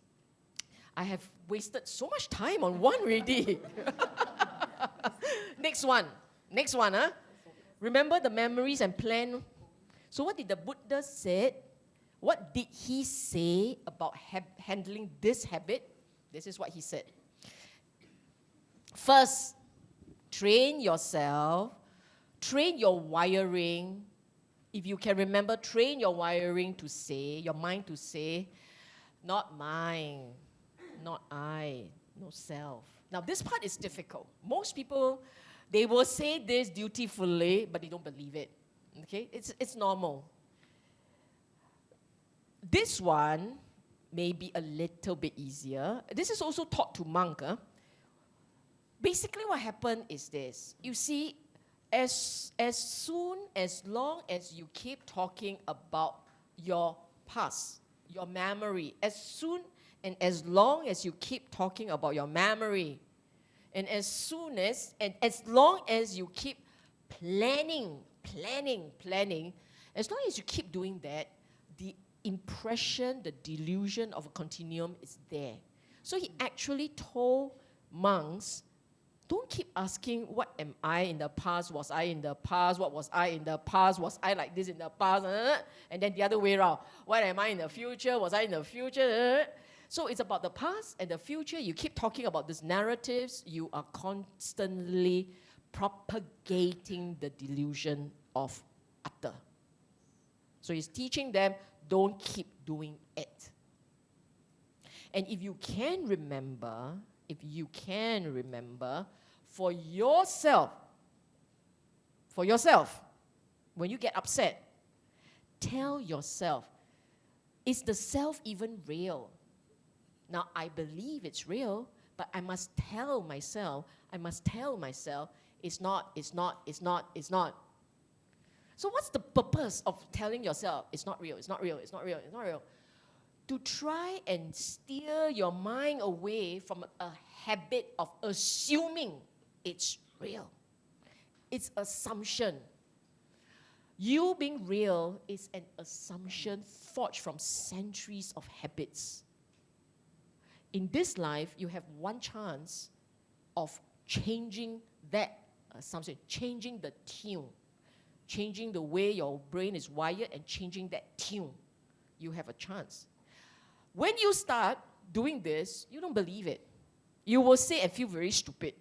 A: I have wasted so much time on one already. Next one. Huh? Remember the memories and plan. So what did the Buddha say? What did he say about handling this habit? This is what he said. First, train yourself, train your wiring. If you can remember, train your wiring to say, your mind to say, not mine, not I, no self. Now this part is difficult. Most people, they will say this dutifully, but they don't believe it. Okay, it's normal. This one may be a little bit easier. This is also taught to monk. Basically what happened is this. You see, as long as you keep talking about your past, your memory, as long as you keep talking about your memory, and as long as you keep planning, as long as you keep doing that, the impression, the delusion of a continuum is there. So he actually told monks, don't keep asking, what am I in the past? Was I in the past? What was I in the past? Was I like this in the past? And then the other way around. What am I in the future? Was I in the future? So it's about the past and the future. You keep talking about these narratives. You are constantly propagating the delusion of Atta. So he's teaching them, don't keep doing it. And if you can remember, for yourself, when you get upset, tell yourself, is the self even real? Now, I believe it's real, but I must tell myself, it's not. So what's the purpose of telling yourself, it's not real? To try and steer your mind away from a habit of assuming it's real. It's assumption. You being real is an assumption forged from centuries of habits. In this life, you have one chance of changing that assumption, changing the tune, changing the way your brain is wired and changing that tune. You have a chance. When you start doing this, you don't believe it. You will say and feel very stupid.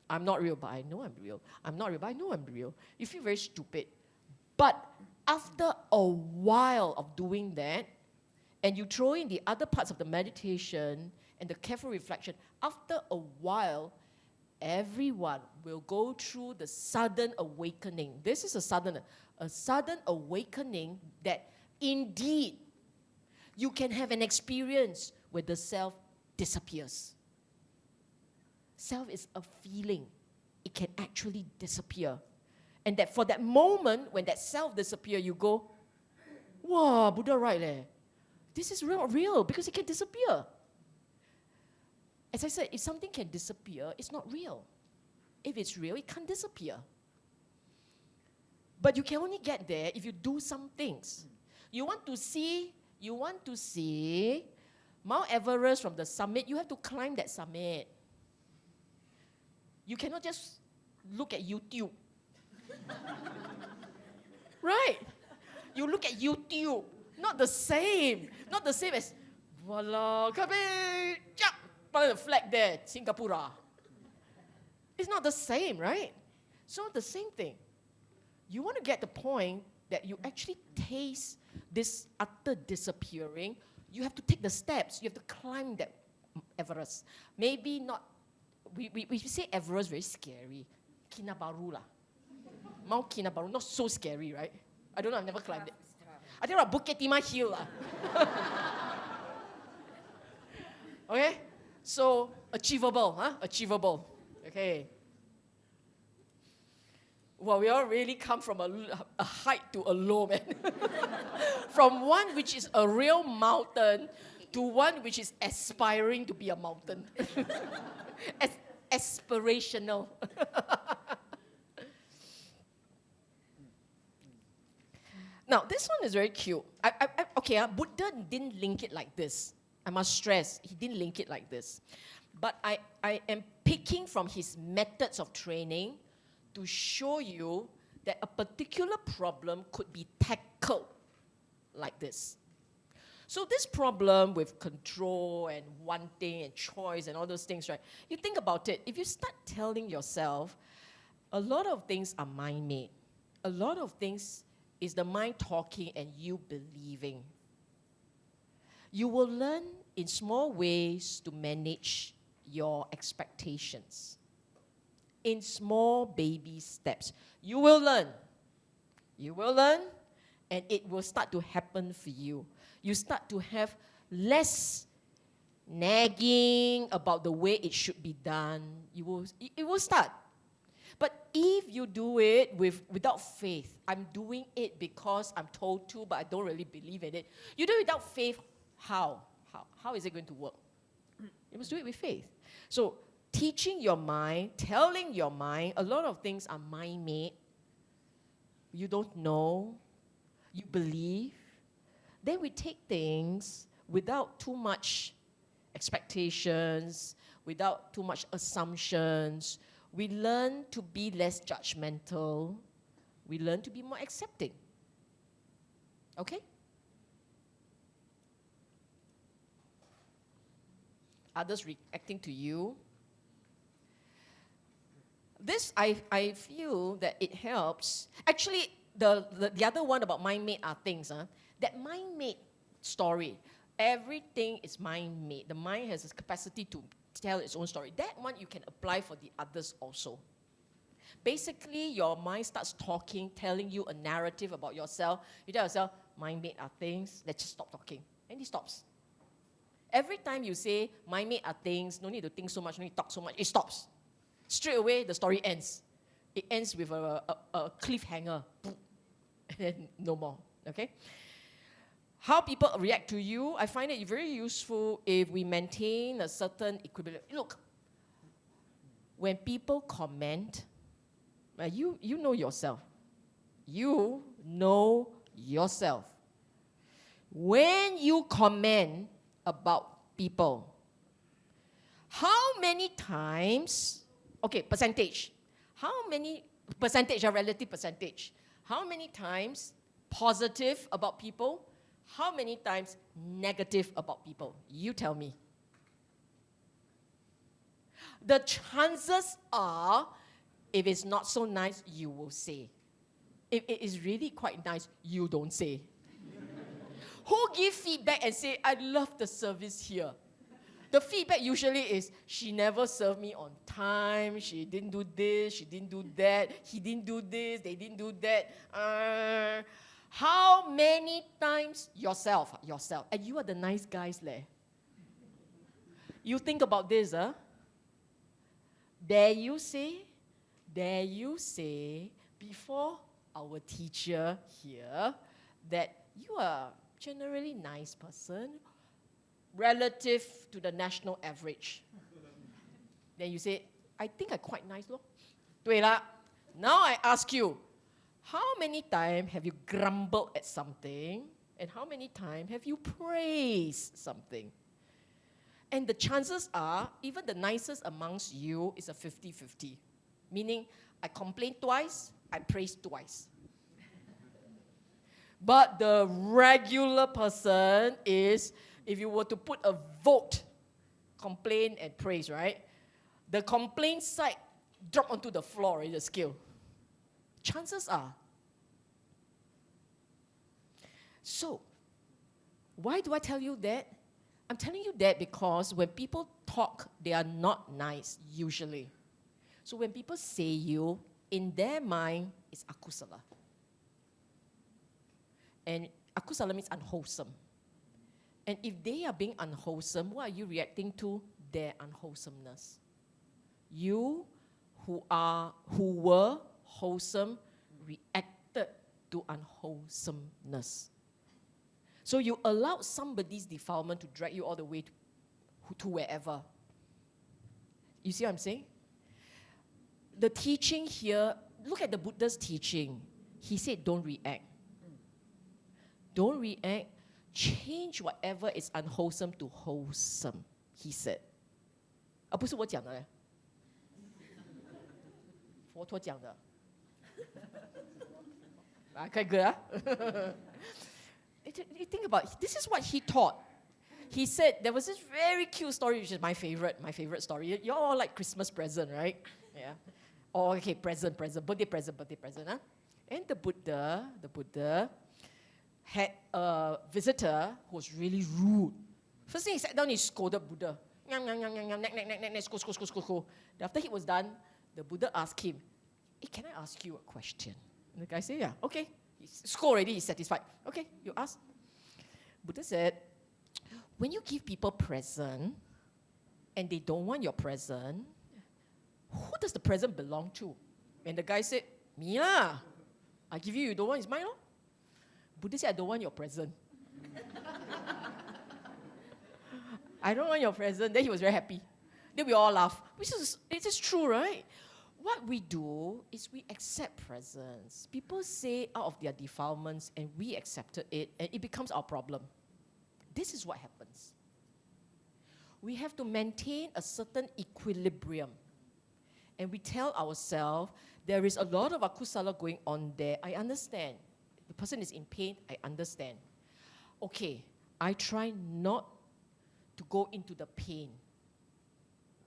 A: I'm not real, but I know I'm real. I'm not real, but I know I'm real. You feel very stupid. But after a while of doing that, and you throw in the other parts of the meditation and the careful reflection, after a while, everyone will go through the sudden awakening. This is a sudden awakening that indeed you can have an experience where the self disappears. Self is a feeling. It can actually disappear. And that for that moment, when that self disappears, you go, wow, Buddha right leh. This is real because it can disappear. As I said, if something can disappear, it's not real. If it's real, it can't disappear. But you can only get there if you do some things. You want to see Mount Everest from the summit, you have to climb that summit. You cannot just look at YouTube. Right? You look at YouTube. Not the same. Not the same as, voila, kabeh, chap, the flag there, Singapore. It's not the same, right? So the same thing. You want to get the point that you actually taste this utter disappearing. You have to take the steps. You have to climb that Everest. Maybe not, we say Everest very scary. Kinabalu lah. Mount Kinabalu, not so scary, right? I don't know, I've never climbed it. I think about Bukit Timah Hill lah. Okay? So, achievable, huh? Achievable. Okay. Well, we all really come from a height to a low, man. From one which is a real mountain to one which is aspiring to be a mountain. Aspirational. Now, this one is very cute. Buddha didn't link it like this. I must stress, he didn't link it like this. But I am picking from his methods of training to show you that a particular problem could be tackled like this. So this problem with control and wanting and choice and all those things, right? You think about it. If you start telling yourself, a lot of things are mind-made. A lot of things is the mind talking and you believing. You will learn in small ways to manage your expectations. In small baby steps. You will learn. You will learn, and it will start to happen for you. You start to have less nagging about the way it should be done. It will start. But if you do it without faith, I'm doing it because I'm told to, but I don't really believe in it. You do it without faith, how? How is it going to work? You must do it with faith. So, teaching your mind, telling your mind, a lot of things are mind-made. You don't know. You believe. Then we take things without too much expectations, without too much assumptions. We learn to be less judgmental. We learn to be more accepting. Okay? Others reacting to you. This, I feel that it helps. Actually, the other one about mind-made are things. That mind-made story, everything is mind-made. The mind has this capacity to tell its own story. That one you can apply for the others also. Basically, your mind starts talking, telling you a narrative about yourself. You tell yourself, mind-made are things, let's just stop talking. And it stops. Every time you say, mind-made are things, no need to think so much, no need to talk so much, it stops. Straight away, the story ends. It ends with a cliffhanger. Boom. And then no more. Okay? How people react to you, I find it very useful if we maintain a certain equilibrium. Look, when people comment, you know yourself. You know yourself. When you comment about people, how many times, okay, percentage. How many percentage, a relative percentage? How many times positive about people? How many times negative about people? You tell me. The chances are, if it's not so nice, you will say. If it is really quite nice, you don't say. Who give feedback and say, I love the service here? The feedback usually is, she never served me on time, she didn't do this, she didn't do that, he didn't do this, they didn't do that. How many times yourself, and you are the nice guys leh. You think about this, Dare you say before our teacher here that you are generally nice person relative to the national average. Then you say, I think I'm quite nice lor. 对啦. Now I ask you, how many times have you grumbled at something and how many times have you praised something? And the chances are, even the nicest amongst you is a 50-50. Meaning, I complain twice, I praise twice. But the regular person is, if you were to put a vote, complain and praise, right? The complaint side drop onto the floor in the scale. Chances are. So, why do I tell you that? I'm telling you that because when people talk, they are not nice, usually. So when people say you, in their mind, it's akusala. And akusala means unwholesome. And if they are being unwholesome, what are you reacting to? Their unwholesomeness. You who were wholesome reacted to unwholesomeness. So you allowed somebody's defilement to drag you all the way to wherever. You see what I'm saying? The teaching here, look at the Buddha's teaching. He said, don't react. Don't react. Change whatever is unwholesome to wholesome, he said. 不是我讲的嘞，佛陀讲的。Quite good, huh? You think about it, this is what he taught. He said there was this very cute story, which is my favorite story. You all like Christmas present, right? Yeah. Oh, okay, present, birthday present, huh? And the Buddha had a visitor who was really rude. First thing he sat down, he scolded Buddha. Scold. After he was done, the Buddha asked him, hey, can I ask you a question? And the guy said, yeah, okay. He scolded already, he's satisfied. Okay, you ask. Buddha said, when you give people present and they don't want your present, who does the present belong to? And the guy said, me lah. I give you, you don't want, it's mine. Buddha said, I don't want your present. I don't want your present. Then he was very happy. Then we all laugh. It is true, right? What we do is we accept presents. People say out of their defilements and we accepted it and it becomes our problem. This is what happens. We have to maintain a certain equilibrium. And we tell ourselves, there is a lot of akusala going on there. I understand. The person is in pain. I understand. Okay, I try not to go into the pain.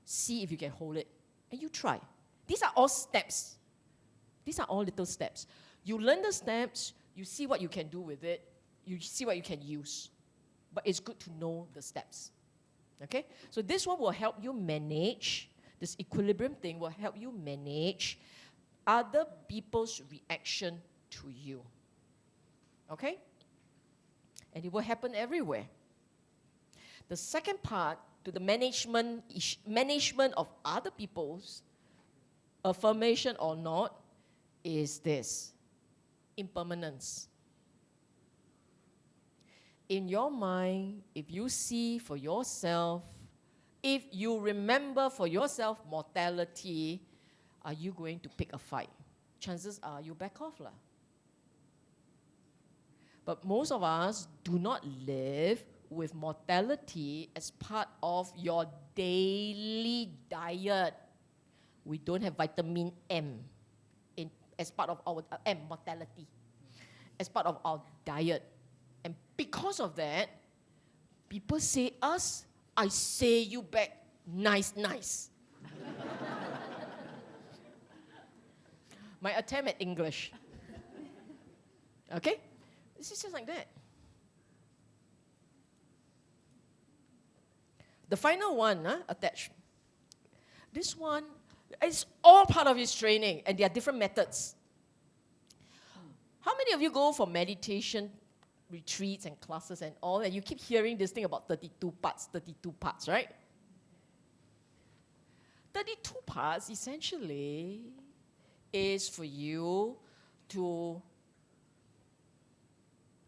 A: See if you can hold it. And you try. These are all steps. These are all little steps. You learn the steps. You see what you can do with it. You see what you can use. But it's good to know the steps. Okay? So this one will help you manage, this equilibrium thing will help you manage other people's reaction to you. Okay? And it will happen everywhere. The second part to the management of other people's affirmation or not is this: impermanence. In your mind, if you see for yourself, if you remember for yourself mortality, are you going to pick a fight? Chances are you back off lah. But most of us do not live with mortality as part of your daily diet. We don't have vitamin M as part of our mortality, as part of our diet. And because of that, people say us, I say you back, nice. My attempt at English. Okay? This is just like that. The final one, attached. This one is all part of his training, and there are different methods. How many of you go for meditation retreats and classes and all, and you keep hearing this thing about 32 parts, right? 32 parts essentially is for you to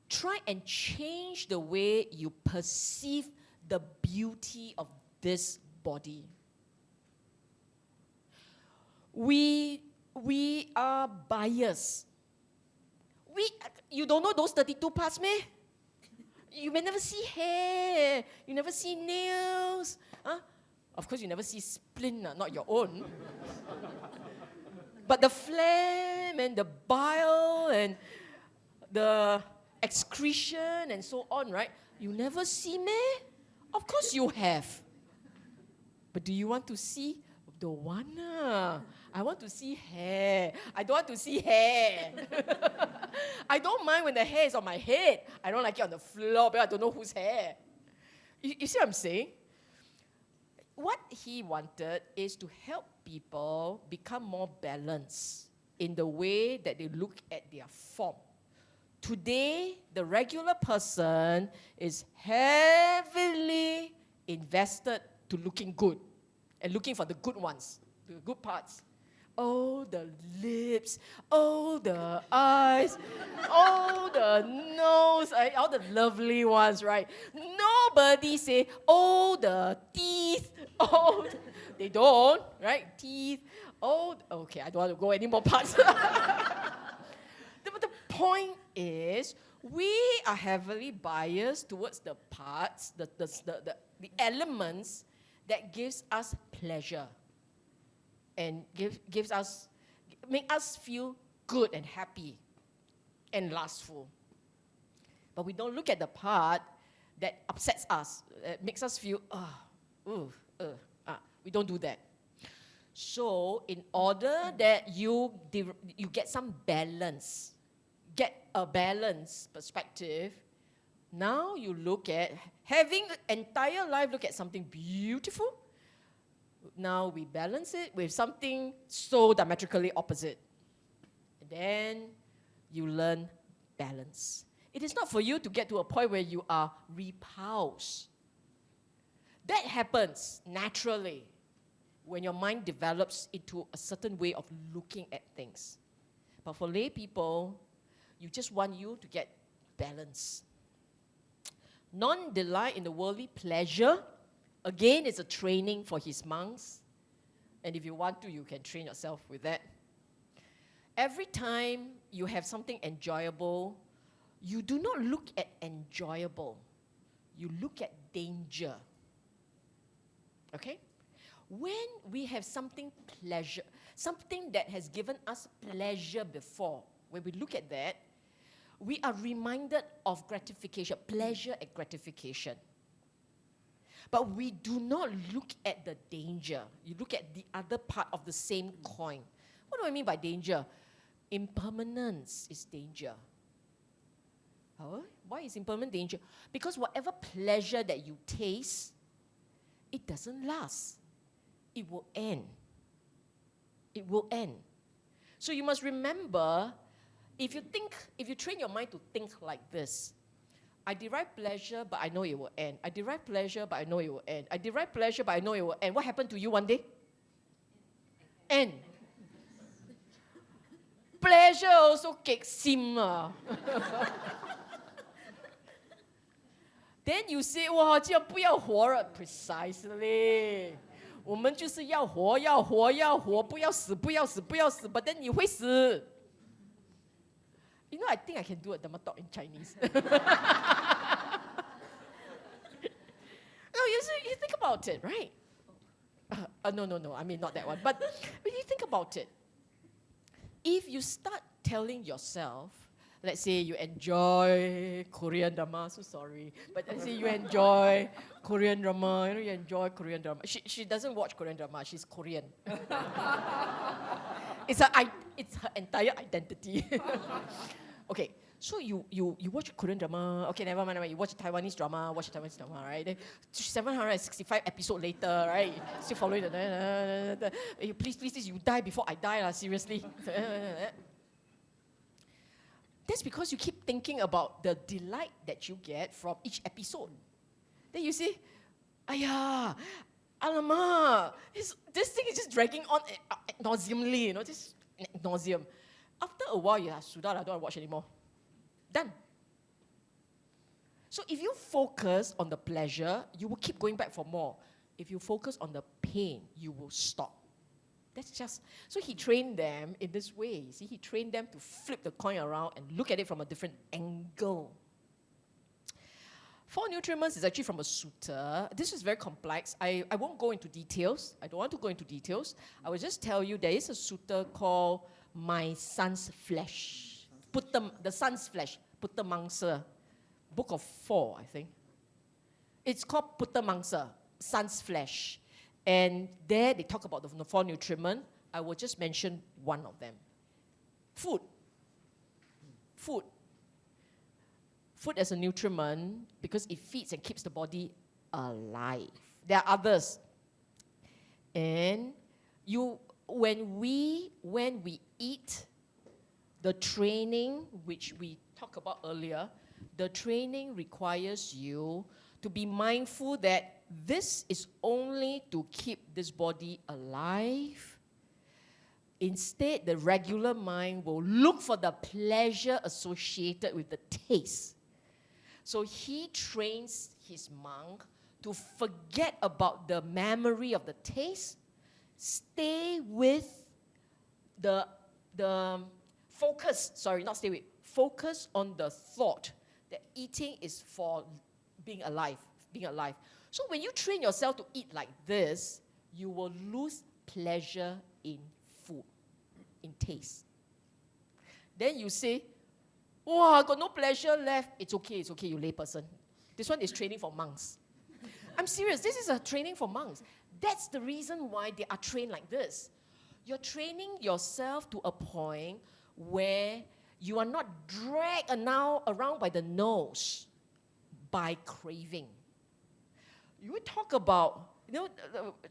A: try and change the way you perceive the beauty of this body. We are biased. You don't know those 32 parts, meh? You may never see hair. You never see nails. Huh? Of course, you never see spleen, not your own. But the phlegm and the bile and the excretion and so on, right? You never see, meh? Of course you have. But do you want to see? Don't wanna. I want to see hair. I don't want to see hair. I don't mind when the hair is on my head. I don't like it on the floor, but I don't know whose hair. You see what I'm saying? What he wanted is to help people become more balanced in the way that they look at their form. Today, the regular person is heavily invested to looking good and looking for the good ones, the good parts. oh, the lips, oh, the eyes, oh, the nose, all the lovely ones, right? Nobody say, oh, the teeth, oh, they don't, right? Teeth, oh, okay, I don't want to go any more parts. But the point is, we are heavily biased towards the parts, the elements that gives us pleasure and make us feel good and happy and lustful. But we don't look at the part that upsets us, makes us feel, we don't do that. So in order that you get some balance, get a balanced perspective, now you look at having an entire life look at something beautiful. Now we balance it with something so diametrically opposite. And then you learn balance. It is not for you to get to a point where you are repulsed. That happens naturally when your mind develops into a certain way of looking at things. But for lay people, you just want you to get balance. Non-delight in the worldly pleasure, again, is a training for his monks. And if you want to, you can train yourself with that. Every time you have something enjoyable, you do not look at enjoyable. You look at danger. Okay? When we have something pleasure, something that has given us pleasure before, when we look at that, we are reminded of gratification, pleasure and gratification. But we do not look at the danger. You look at the other part of the same coin. What do I mean by danger? Impermanence is danger. Oh, why is impermanent danger? Because whatever pleasure that you taste, it doesn't last. It will end. It will end. So you must remember, if you train your mind to think like this, I derive pleasure, but I know it will end. I derive pleasure, but I know it will end. I derive pleasure, but I know it will end. What happened to you one day? End. Pleasure also kek sim lah. Then you say, 哇，这样不要活了 Precisely. 我们就是要活，要活，要活，不要死，不要死，不要死。But then 你会死。You know, I think I can do a Dhamma talk in Chinese. No, you think about it, right? No. I mean, not that one. But when you think about it, if you start telling yourself, let's say you enjoy Korean drama, so sorry, but let's say you enjoy Korean drama, you enjoy Korean drama. She doesn't watch Korean drama, she's Korean. It's her entire identity. Okay, so you watch Korean drama, okay, never mind, you watch Taiwanese drama, right? Then 765 episodes later, right? Still following the please, you die before I die, seriously. That's because you keep thinking about the delight that you get from each episode. Then you say, "Ayah, alamak, this thing is just dragging on ad nauseamly, just ad nauseam." After a while, sudah, I don't want to watch anymore. Done. So if you focus on the pleasure, you will keep going back for more. If you focus on the pain, you will stop. That's just, so he trained them in this way. See, he trained them to flip the coin around and look at it from a different angle. 4 nutriments is actually from a sutta. This is very complex. I won't go into details. I don't want to go into details. I will just tell you there is a sutta called My Son's Flesh. The Son's Flesh. Putta Mangsa. Book of 4, I think. It's called Putta Mangsa, Son's Flesh. And there they talk about the 4 nutriments. I will just mention one of them. Food. Food as a nutriment because it feeds and keeps the body alive. There are others. And when we eat, the training which we talked about earlier, the training requires you to be mindful that this is only to keep this body alive. Instead, the regular mind will look for the pleasure associated with the taste. So he trains his monk to forget about the memory of the taste, stay with the focus, focus on the thought that eating is for being alive. So when you train yourself to eat like this, you will lose pleasure in food, in taste. Then you say, "Oh, I got no pleasure left." It's okay, you layperson. This one is training for monks. I'm serious, this is a training for monks. That's the reason why they are trained like this. You're training yourself to a point where you are not dragged around by the nose by craving. You talk about,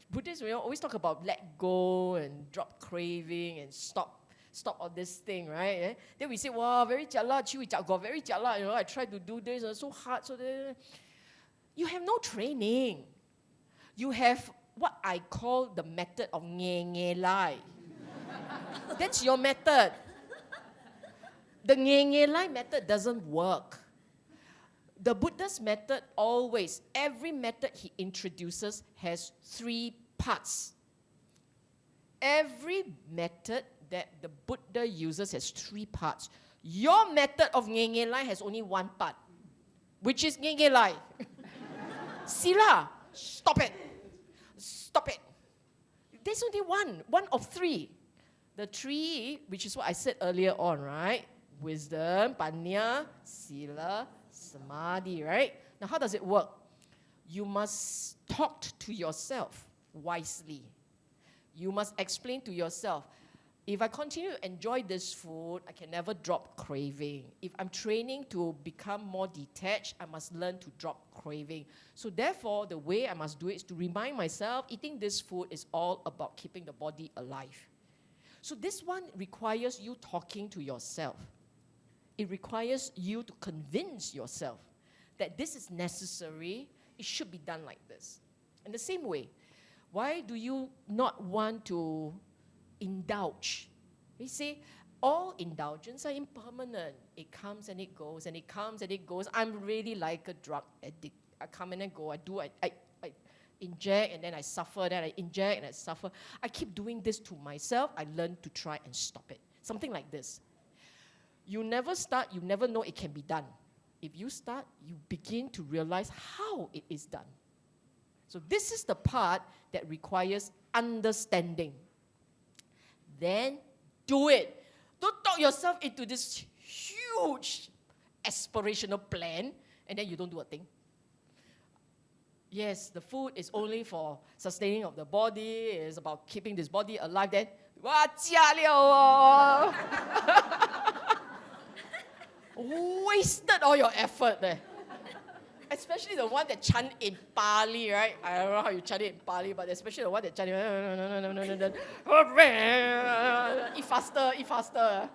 A: Buddhists always talk about let go and drop craving and stop all this thing, right? Eh? Then we say, wow, very jialat, very jialat, I tried to do this, it's so hard. You have no training. You have what I call the method of nge lai. That's your method. The nge lai method doesn't work. The Buddha's method always, every method he introduces has 3 parts. Every method that the Buddha uses has 3 parts. Your method of nge lai has only 1 part, which is nge lai. Sila, stop it. Stop it. There's only one of 3. The 3, which is what I said earlier on, right? Wisdom, panya, sila, samadhi, right? Now, how does it work? You must talk to yourself wisely. You must explain to yourself, if I continue to enjoy this food, I can never drop craving. If I'm training to become more detached, I must learn to drop craving. So therefore, the way I must do it is to remind myself, eating this food is all about keeping the body alive. So this one requires you talking to yourself. It requires you to convince yourself that this is necessary, it should be done like this. In the same way, why do you not want to indulge? We say all indulgence are impermanent. It comes and it goes, and it comes and it goes. I'm really like a drug addict. I come and I go. I inject and then I suffer. Then I inject and I suffer. I keep doing this to myself. I learn to try and stop it. Something like this. You never start. You never know it can be done. If you start, you begin to realize how it is done. So this is the part that requires understanding. Then do it. Don't talk yourself into this huge aspirational plan and then you don't do a thing. Yes, the food is only for sustaining of the body, it's about keeping this body alive. Then, wow, 加了哦. Wasted all your effort there. Especially the one that chant in Pali, right? I don't know how you chant it in Pali, but especially the one that chant eat faster.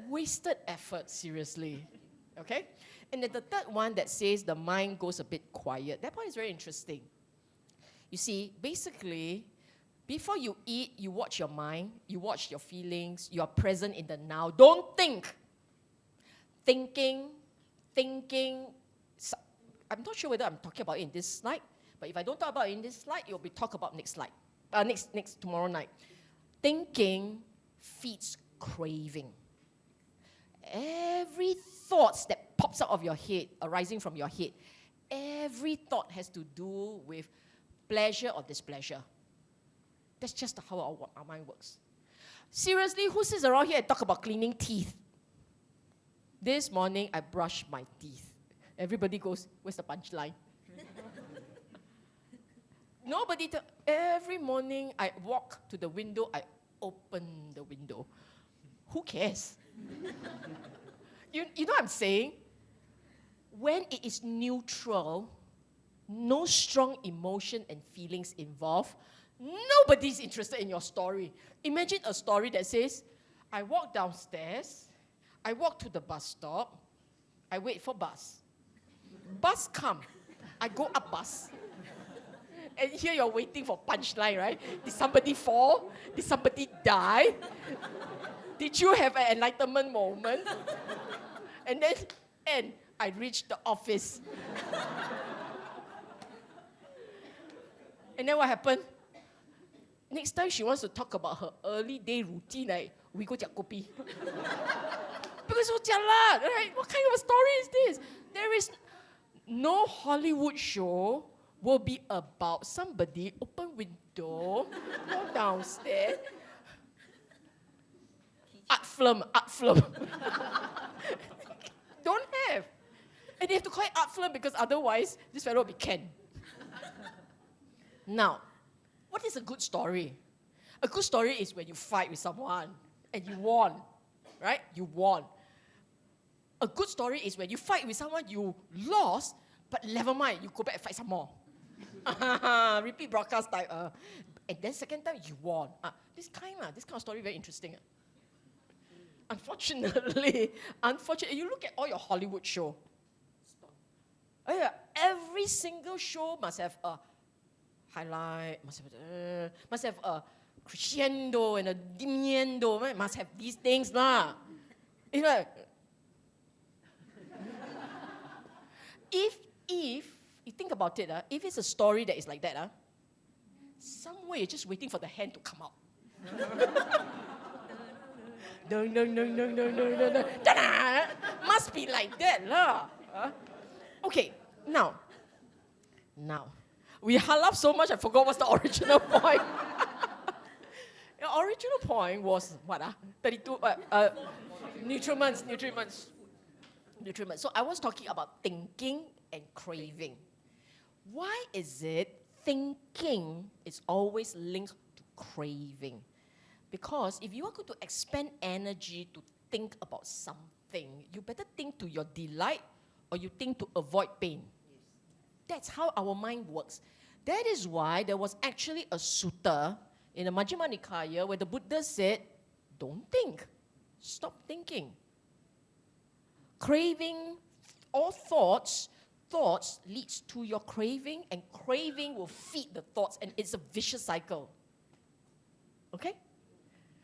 A: Wasted effort, seriously. Okay? And then the third one that says the mind goes a bit quiet. That point is very interesting. You see, basically, before you eat, you watch your mind, you watch your feelings, you are present in the now. Don't think. Thinking. I'm not sure whether I'm talking about it in this slide, but if I don't talk about it in this slide, it will be talked about next slide. Next tomorrow night. Thinking feeds craving. Every thought that pops out of your head, arising from your head, every thought has to do with pleasure or displeasure. That's just how our mind works. Seriously, who sits around here and talk about cleaning teeth? This morning, I brushed my teeth. Everybody goes, where's the punchline? Nobody, every morning I walk to the window, I open the window. Who cares? You know what I'm saying? When it is neutral, no strong emotion and feelings involved, nobody's interested in your story. Imagine a story that says, I walk downstairs, I walk to the bus stop, I wait for bus. Bus come, I go up bus. And here you're waiting for punchline, right? Did somebody fall? Did somebody die? Did you have an enlightenment moment? And I reached the office. And then what happened? Next time she wants to talk about her early day routine, like, we go jiak kopi. Because so jialat, right? What kind of a story is this? There is no Hollywood show will be about somebody open window, go downstairs. Art film. Don't have. And they have to call it art film because otherwise this fellow will be canned. Now, what is a good story? A good story is when you fight with someone and you won, right? You won. A good story is when you fight with someone you lost, but never mind, you go back and fight some more. Repeat broadcast type. And then second time you won. This kind of story very interesting. Unfortunately, you look at all your Hollywood show. Every single show must have a highlight, must have a crescendo and a diminuendo, right? Must have these things lah. You know, if you think about it, if it's a story that is like that, somewhere you're just waiting for the hand to come out. No. Must be like that lah. Okay, now. We halaf so much I forgot what's the original point. The original point was what? 32 nutriments. So I was talking about thinking and craving. Why is it thinking is always linked to craving? Because if you are going to expend energy to think about something, you better think to your delight or you think to avoid pain. That's how our mind works. That is why there was actually a sutta in the Majjhima Nikaya where the Buddha said, don't think, stop thinking. Craving or thoughts leads to your craving, and craving will feed the thoughts, and it's a vicious cycle. Okay?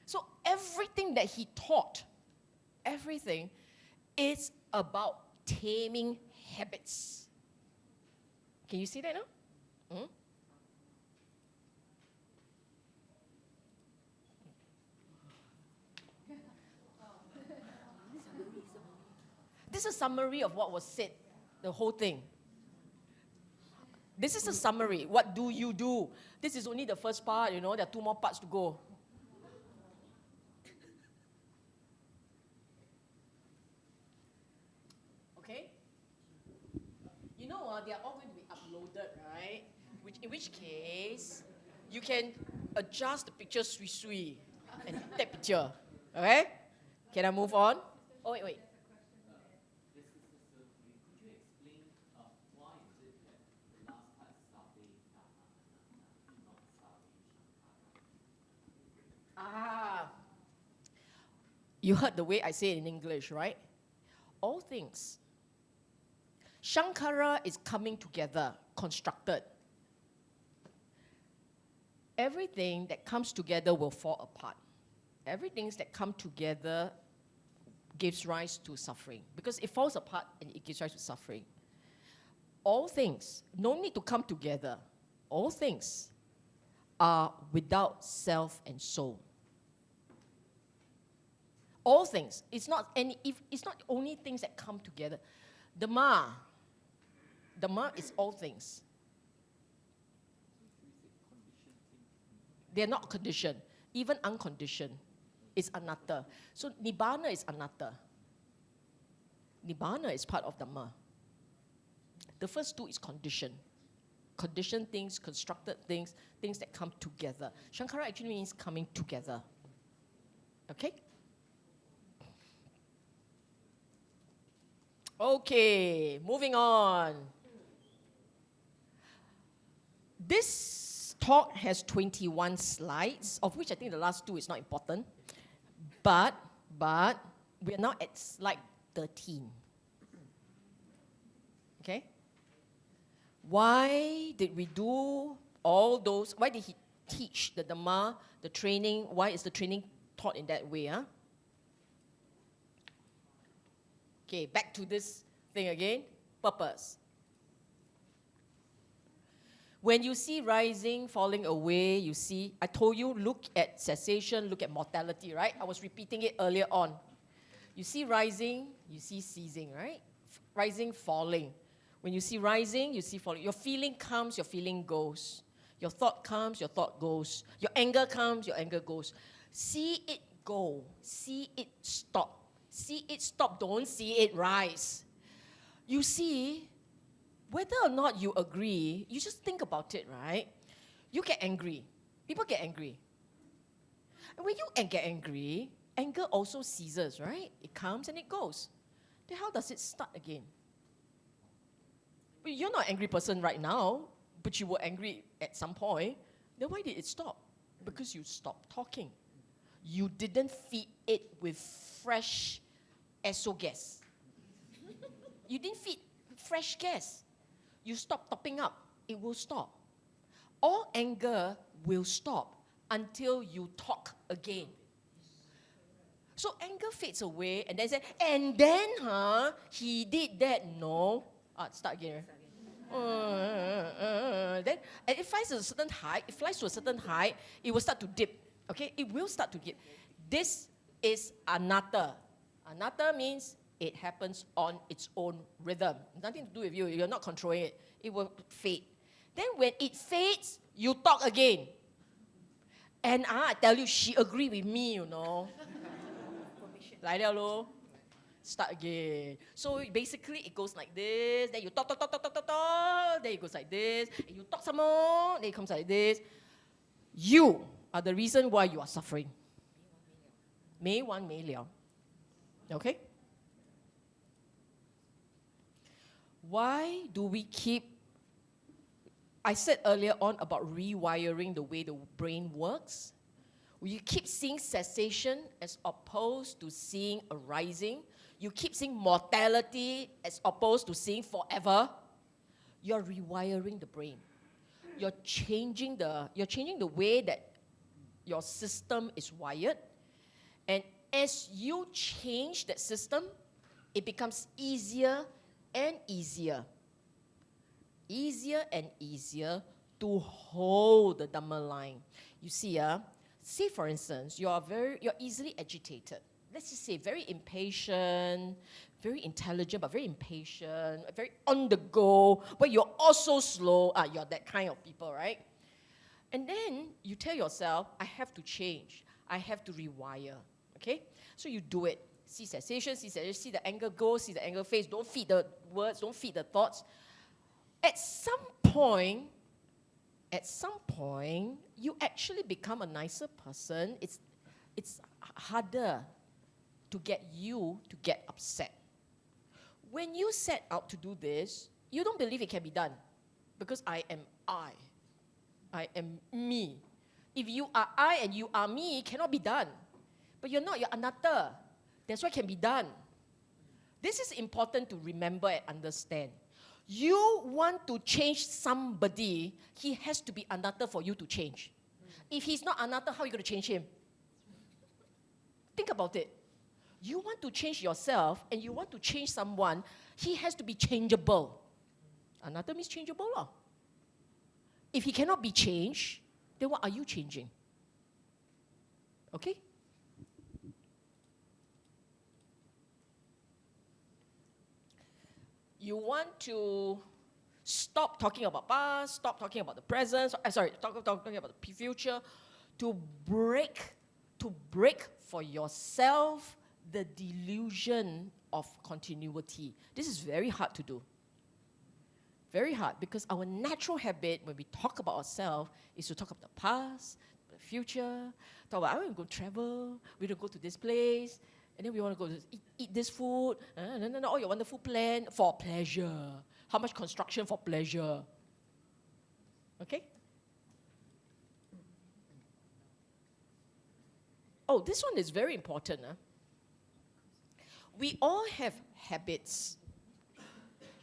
A: So everything that he taught, everything is about taming habits. Can you see that now? This is a summary of what was said, the whole thing. This is a summary. What do you do? This is only the first part, there are 2 more parts to go. Okay? They are all going to be uploaded, right? In which case, you can adjust the picture sui and take picture. Okay? Can I move on? Oh, wait. You heard the way I say it in English, right? All things. Shankara is coming together, constructed. Everything that comes together will fall apart. Everything that comes together gives rise to suffering. Because it falls apart and it gives rise to suffering. All things, no need to come together. All things are without self and soul. All things. It's not only things that come together. Dhamma is all things. They're not conditioned. Even unconditioned is anatta. So nibbana is anatta. Nibbana is part of Dhamma. The first 2 is conditioned. Conditioned things, constructed things, things that come together. Shankara actually means coming together. Okay? Okay, moving on. This talk has 21 slides, of which I think the last 2 is not important. But we are now at slide 13. Okay? Why did we do all those, why did he teach the Dhamma, the training? Why is the training taught in that way? Okay, back to this thing again. Purpose. When you see rising, falling away, you see, I told you, look at cessation, look at mortality, right? I was repeating it earlier on. You see rising, you see ceasing, right? Rising, falling. When you see rising, you see falling. Your feeling comes, your feeling goes. Your thought comes, your thought goes. Your anger comes, your anger goes. See it go. See it stop. See it stop, don't see it rise. You see, whether or not you agree, you just think about it, right? You get angry. People get angry. And when you get angry, anger also ceases, right? It comes and it goes. Then how does it start again? Well, you're not an angry person right now, but you were angry at some point. Then why did it stop? Because you stopped talking. You didn't feed it with fresh SO gas. You didn't feed fresh gas. You stop topping up, it will stop. All anger will stop until you talk again. So anger fades away, and then say, and then, he did that. No. Start again. Then, and it flies to a certain height. It will start to dip. Okay, it will start to dip. This is anatta. Anatta means it happens on its own rhythm. Nothing to do with you. You're not controlling it. It will fade. Then when it fades, you talk again. And I tell you, she agreed with me, you know. Like that, lor. Start again. So basically, it goes like this. Then you talk. Then it goes like this. And you talk some more. Then it comes like this. You are the reason why you are suffering. 没完没了. Okay? Why do we keep... I said earlier on about rewiring the way the brain works. You keep seeing cessation as opposed to seeing arising. You keep seeing mortality as opposed to seeing forever. You're rewiring the brain. You're changing the way that your system is wired. And as you change that system, it becomes easier and easier. Easier and easier to hold the Dhamma line. You see, say for instance, you're easily agitated. Let's just say very impatient, very intelligent, but very impatient, very on the go, but you're also slow. You're that kind of people, right? And then you tell yourself, I have to change. I have to rewire. Okay? So you do it. See cessation, see the anger go, see the anger face. Don't feed the words, don't feed the thoughts. At some point, you actually become a nicer person. It's harder to get you to get upset. When you set out to do this, you don't believe it can be done. Because I am I. I am me. If you are I and you are me, it cannot be done. But you're not, you're anatta. That's why it can be done. This is important to remember and understand. You want to change somebody, he has to be anatta for you to change. If he's not anatta, how are you going to change him? Think about it. You want to change yourself and you want to change someone, he has to be changeable. Anatta means changeable. If he cannot be changed, then what are you changing? Okay? You want to stop talking about past, stop talking about the present, talking about the future, to break for yourself the delusion of continuity. This is very hard to do. Very hard, because our natural habit when we talk about ourselves is to talk about the past, the future, talk about, I want to go travel, we want to go to this place, and then we want to go to eat this food, all your wonderful plan for pleasure. How much construction for pleasure? Okay? Oh, this one is very important. We all have habits.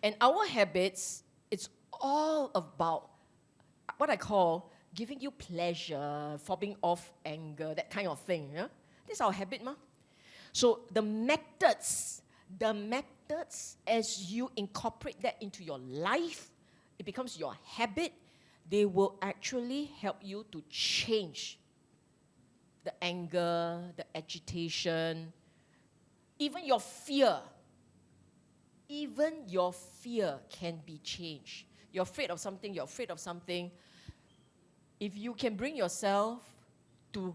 A: And our habits, it's all about, what I call giving you pleasure, fobbing off anger, that kind of thing. Yeah? This is our habit, ma. So the methods, as you incorporate that into your life, it becomes your habit, they will actually help you to change the anger, the agitation, even your fear. Even your fear can be changed. You're afraid of something, If you can bring yourself to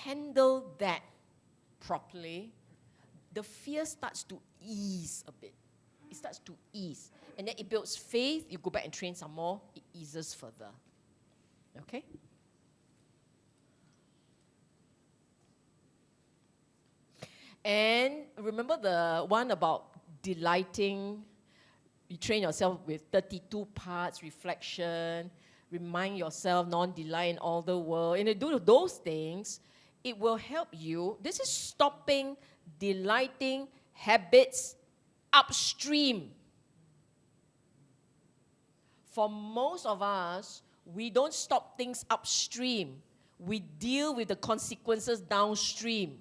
A: handle that properly, the fear starts to ease a bit. It starts to ease. And then it builds faith. You go back and train some more. It eases further. Okay? And remember the one about delighting. You train yourself with 32 parts, reflection, remind yourself, non-delight in all the world. And you do those things, it will help you. This is stopping delighting habits upstream. For most of us, we don't stop things upstream. We deal with the consequences downstream.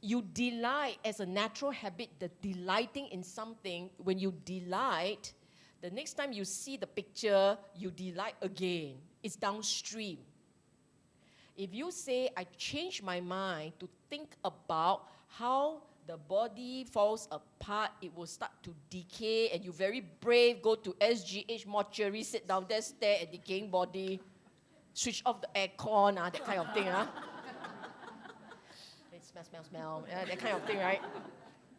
A: You delight as a natural habit, the delighting in something. When you delight, the next time you see the picture, you delight again. It's downstream. If you say, I change my mind to think about how the body falls apart, it will start to decay, and you're very brave, go to SGH mortuary, sit down there, stare at decaying body, switch off the aircon, that kind of thing. Smell, that kind of thing, right?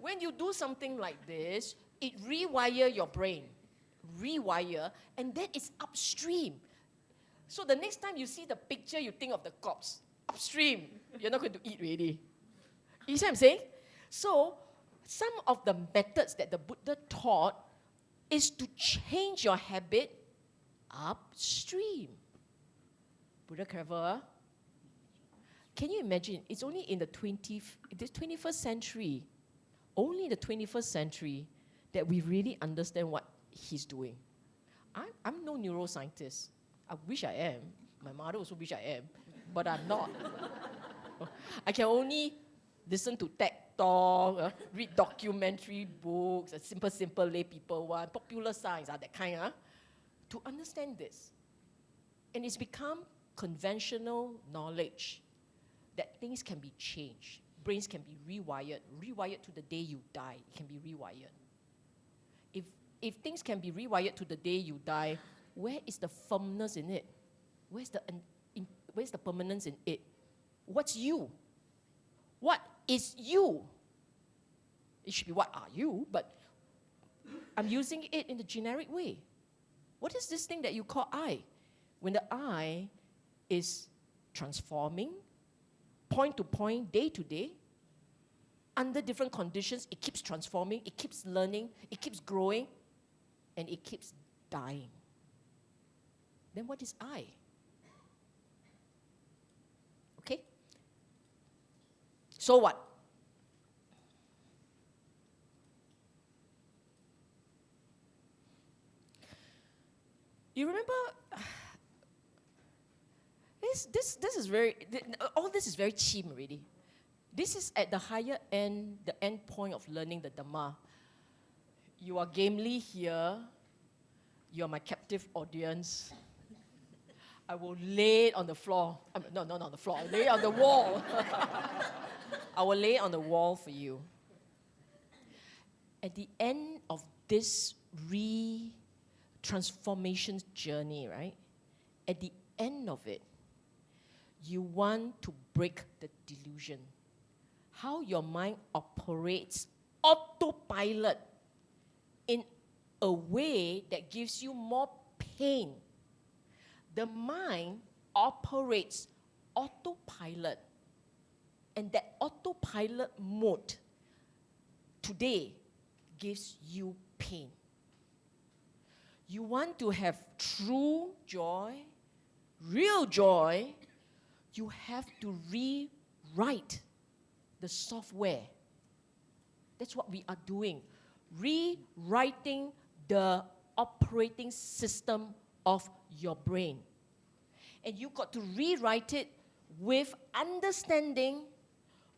A: When you do something like this, it rewire your brain. And then it's upstream. So the next time you see the picture, you think of the corpse. Upstream. You're not going to eat really. You see what I'm saying? So some of the methods that the Buddha taught is to change your habit upstream. Buddha clever. Can you imagine? It's only in the 21st century, only the 21st century, that we really understand what he's doing. I'm no neuroscientist. I wish I am. My mother also wish I am, but I'm not. I can only listen to TED Talk, read documentary books, simple lay people one, popular science, that kind, to understand this. And it's become conventional knowledge that things can be changed. Brains can be rewired to the day you die. It can be rewired. If things can be rewired to the day you die, where is the firmness in it? Where's the permanence in it? What's you? What is you? It should be what are you, but I'm using it in the generic way. What is this thing that you call I? When the I is transforming, point to point, day to day, under different conditions, it keeps transforming, it keeps learning, it keeps growing, and it keeps dying. Then what is I? Okay? So what? You remember, this is very, all this is very cheap already. This is at the higher end, the end point of learning the Dhamma. You are gamely here. You are my captive audience. I will lay it on the floor. No, not on the floor. I'll lay it on the wall. I will lay it on the wall for you. At the end of this transformation journey, right? At the end of it, you want to break the delusion. How your mind operates autopilot in a way that gives you more pain. The mind operates autopilot, and that autopilot mode today gives you pain. You want to have true joy, real joy, you have to rewrite the software. That's what we are doing. Rewriting the operating system of your brain. And you got to rewrite it with understanding,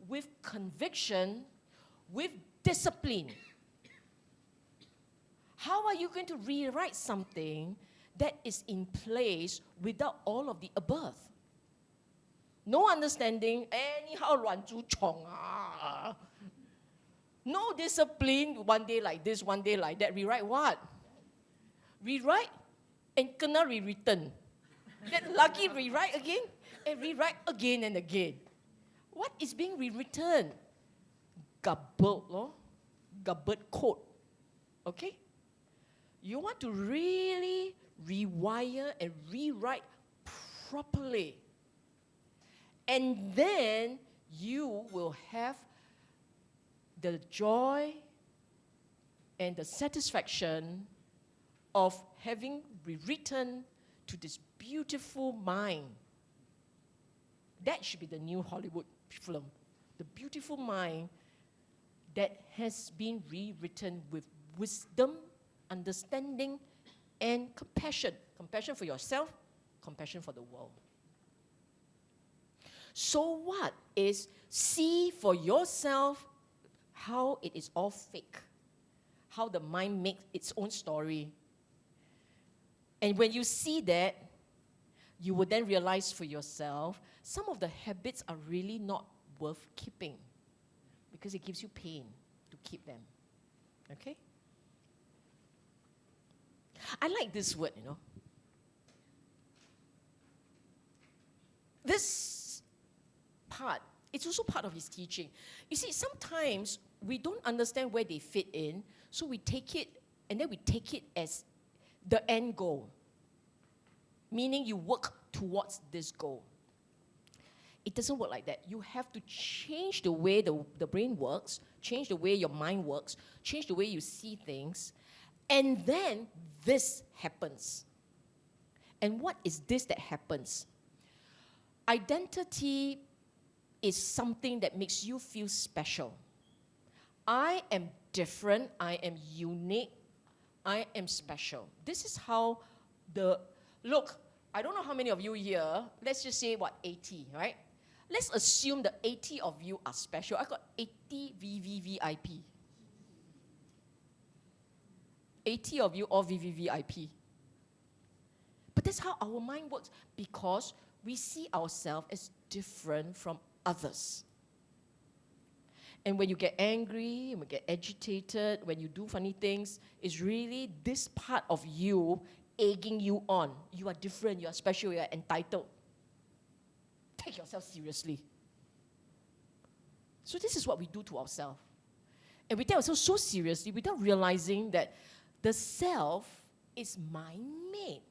A: with conviction, with discipline. How are you going to rewrite something that is in place without all of the above? No understanding, anyhow 乱猪虫啊. No discipline, one day like this, one day like that. Rewrite what? Rewrite and kena rewritten. Get lucky, rewrite again, and rewrite again and again. What is being rewritten? Garbled code. Okay? You want to really rewire and rewrite properly. And then you will have the joy and the satisfaction of having rewritten to this beautiful mind. That should be the new Hollywood film. The beautiful mind that has been rewritten with wisdom, understanding, and compassion. Compassion for yourself, compassion for the world. So what is see for yourself how it is all fake, how the mind makes its own story. And when you see that, you will then realize for yourself, some of the habits are really not worth keeping because it gives you pain to keep them. Okay? I like this word, This part, it's also part of his teaching. You see, sometimes we don't understand where they fit in, so we take it, and then we take it as the end goal. Meaning you work towards this goal. It doesn't work like that. You have to change the way the brain works, change the way your mind works, change the way you see things, and then this happens. And what is this that happens? Identity is something that makes you feel special. I am different, I am unique, I am special. This is how look, I don't know how many of you here, let's just say, 80, right? Let's assume the 80 of you are special. I got 80 VVVIP. 80 of you all VVVIP. But that's how our mind works, because we see ourselves as different from others. And when you get angry, when you get agitated, when you do funny things, it's really this part of you egging you on. You are different, you are special, you are entitled. Take yourself seriously. So this is what we do to ourselves. And we take ourselves so seriously without realizing that the self is mind-made.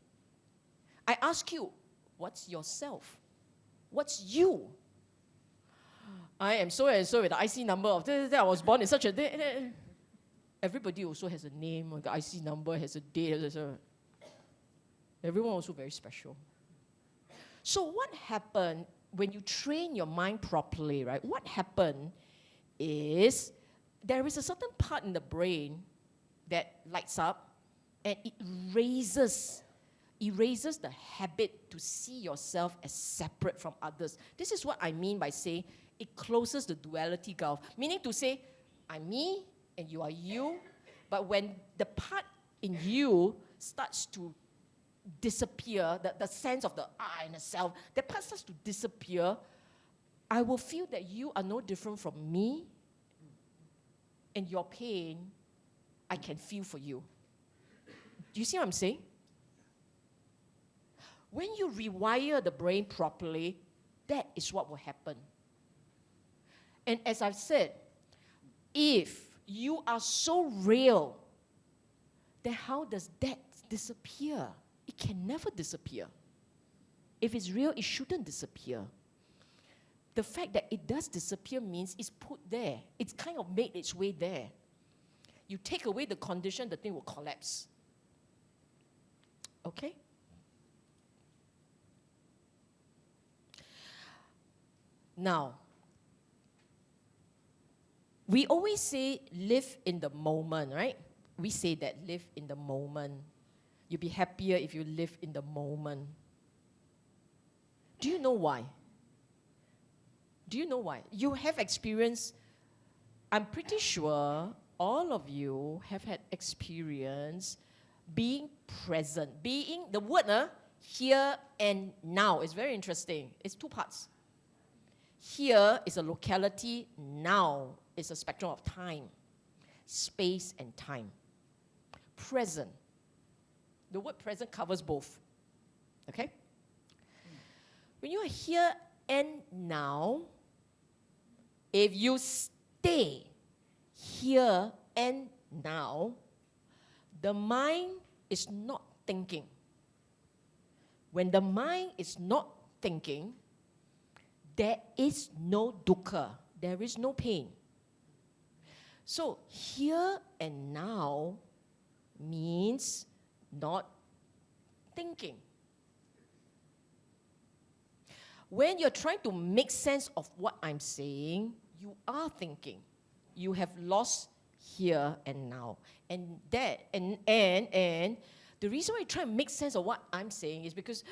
A: I ask you, what's yourself? What's you? I am so and so with the IC number of I was born in such a day. Everybody also has a name, the IC number has a date. Everyone also very special. So what happened when you train your mind properly, right? What happened is there is a certain part in the brain that lights up and it erases the habit to see yourself as separate from others. This is what I mean by saying it closes the duality gulf. Meaning to say, I'm me and you are you, but when the part in you starts to disappear, the sense of the I and the self, that part starts to disappear, I will feel that you are no different from me, and your pain, I can feel for you. Do you see what I'm saying? When you rewire the brain properly, that is what will happen. And as I've said, if you are so real, then how does that disappear? It can never disappear. If it's real, it shouldn't disappear. The fact that it does disappear means it's put there. It's kind of made its way there. You take away the condition, the thing will collapse. Okay? Now, we always say live in the moment, right? We say that, live in the moment. You'll be happier if you live in the moment. Do you know why? Do you know why? You have experienced, I'm pretty sure all of you have had experience being present. Being, the word here and now is very interesting. It's two parts. Here is a locality, now is a spectrum of time, space and time. Present. The word present covers both. Okay? When you are here and now, if you stay here and now, the mind is not thinking. When the mind is not thinking, there is no dukkha, there is no pain. So here and now means not thinking. When you're trying to make sense of what I'm saying, you are thinking. You have lost here and now. And that and the reason why I try and make sense of what I'm saying is because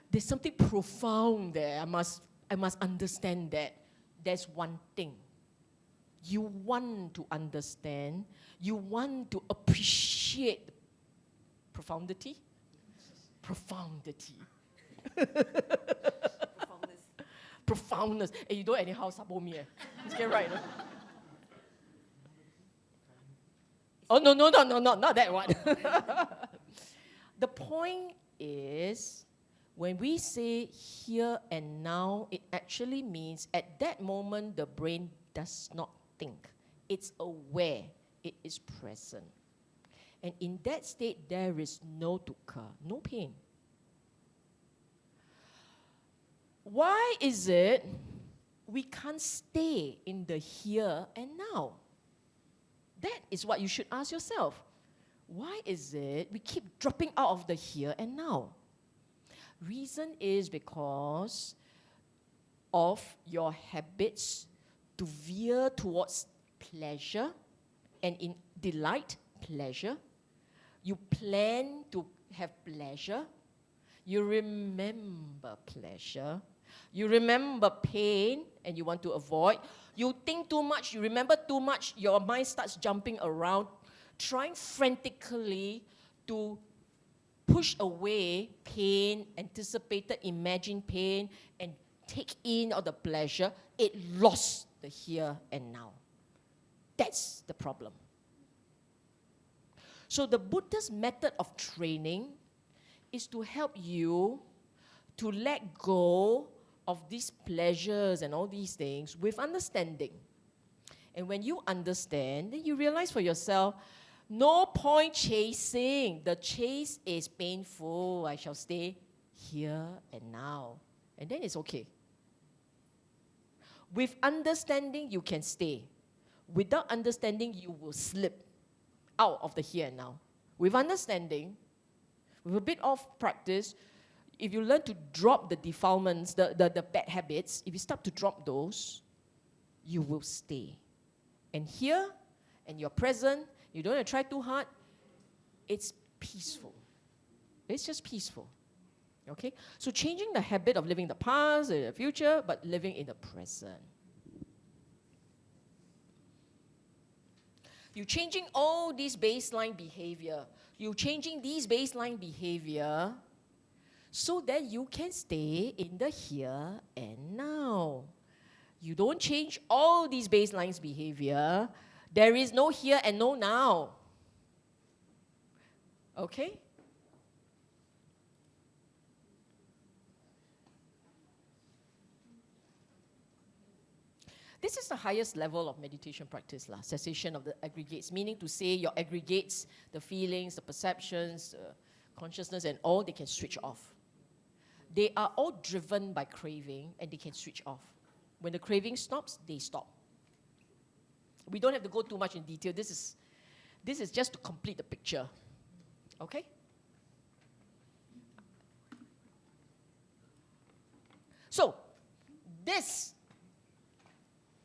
A: there's something profound there. I must understand that. There's one thing. You want to understand, you want to appreciate profundity. Profundity. Profoundness. And you don't anyhow sabo me. Let's get right. Oh, no, not that one. The point is, when we say here and now, it actually means at that moment the brain does not think. It's aware. It is present. And in that state, there is no dukkha, no pain. Why is it we can't stay in the here and now? That is what you should ask yourself. Why is it we keep dropping out of the here and now? Reason is because of your habits to veer towards pleasure and in delight, pleasure. You plan to have pleasure. You remember pleasure. You remember pain and you want to avoid. You think too much, you remember too much, your mind starts jumping around, trying frantically to push away pain, anticipated, imagined pain, and take in all the pleasure. It lost the here and now. That's the problem. So the Buddha's method of training is to help you to let go of these pleasures and all these things with understanding. And when you understand, then you realize for yourself, no point chasing. The chase is painful. I shall stay here and now. And then it's okay. With understanding, you can stay. Without understanding, you will slip out of the here and now. With understanding, with a bit of practice, if you learn to drop the defilements, the bad habits, if you start to drop those, you will stay. And here, and you're present, you don't have to try too hard, it's peaceful. It's just peaceful. Okay? So changing the habit of living the past, the future, but living in the present. You're changing all these baseline behavior. You're changing these baseline behavior so that you can stay in the here and now. You don't change all these baselines behavior, there is no here and no now. Okay? This is the highest level of meditation practice, cessation of the aggregates, meaning to say your aggregates, the feelings, the perceptions, consciousness and all, they can switch off. They are all driven by craving and they can switch off. When the craving stops, they stop. We don't have to go too much in detail. This is just to complete the picture. Okay? So, this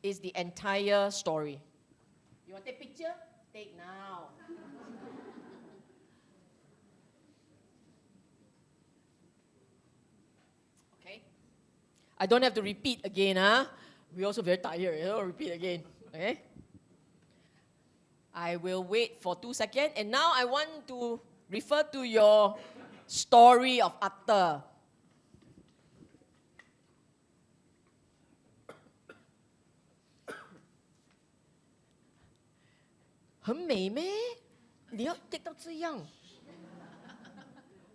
A: is the entire story. You want to take a picture? Take now. I don't have to repeat again, huh? We're also very tired, repeat again, okay? I will wait for 2 seconds, and now I want to refer to your story of Atta.很美咩？你要 take 到这样，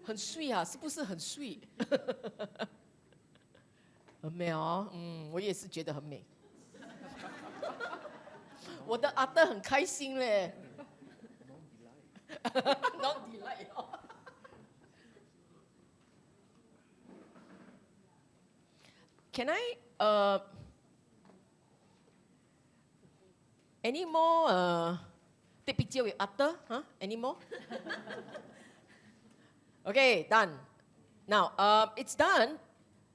A: 很 sweet 啊，是不是很 sweet？ 很美哦，我也是觉得很美。我的阿德很开心嘞。Non delight. Can I any more take picture with Atta? Huh? Any more? Okay, done. Now, it's done.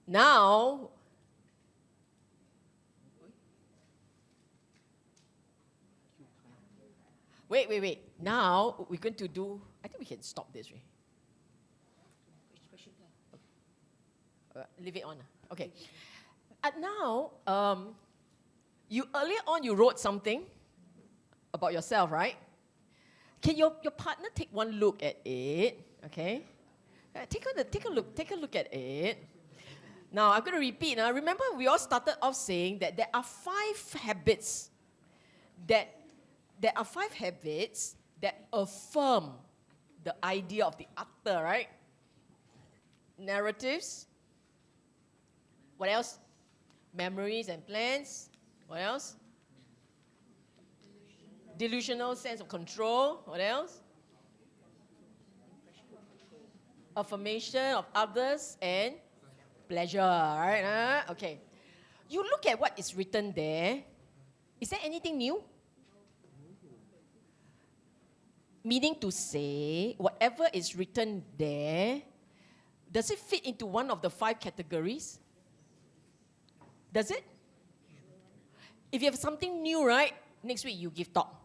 A: Now, wait. Now, we're going to do, I think we can stop this, right? Leave it on. Okay. And now, you earlier on you wrote something about yourself, right? Can your partner take one look at it? Okay. Take a look at it. Now I'm going to repeat. Remember, we all started off saying that there are 5 habits that affirm the idea of the Atta, right? Narratives. What else? Memories and plans. What else? Delusional sense of control. What else? Affirmation of others and pleasure. Right? Okay. You look at what is written there. Is there anything new? Meaning to say, whatever is written there, does it fit into one of the 5 categories? Does it? If you have something new, right? Next week you give talk.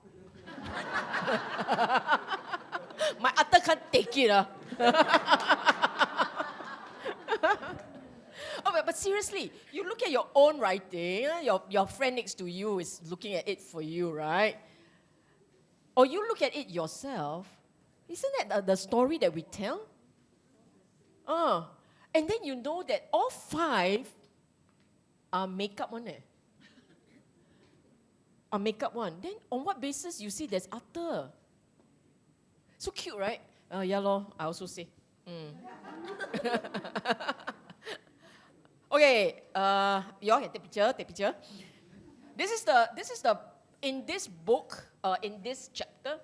A: My Atta can't take it. Oh, but seriously, you look at your own writing, your friend next to you is looking at it for you, right? Or you look at it yourself. Isn't that the story that we tell? And then you know that all 5 are makeup one. Are makeup one. Then on what basis you see there's Atta? So cute, right? Yeah, lor, I also say. Okay, you all can take picture. This is the in this book, in this chapter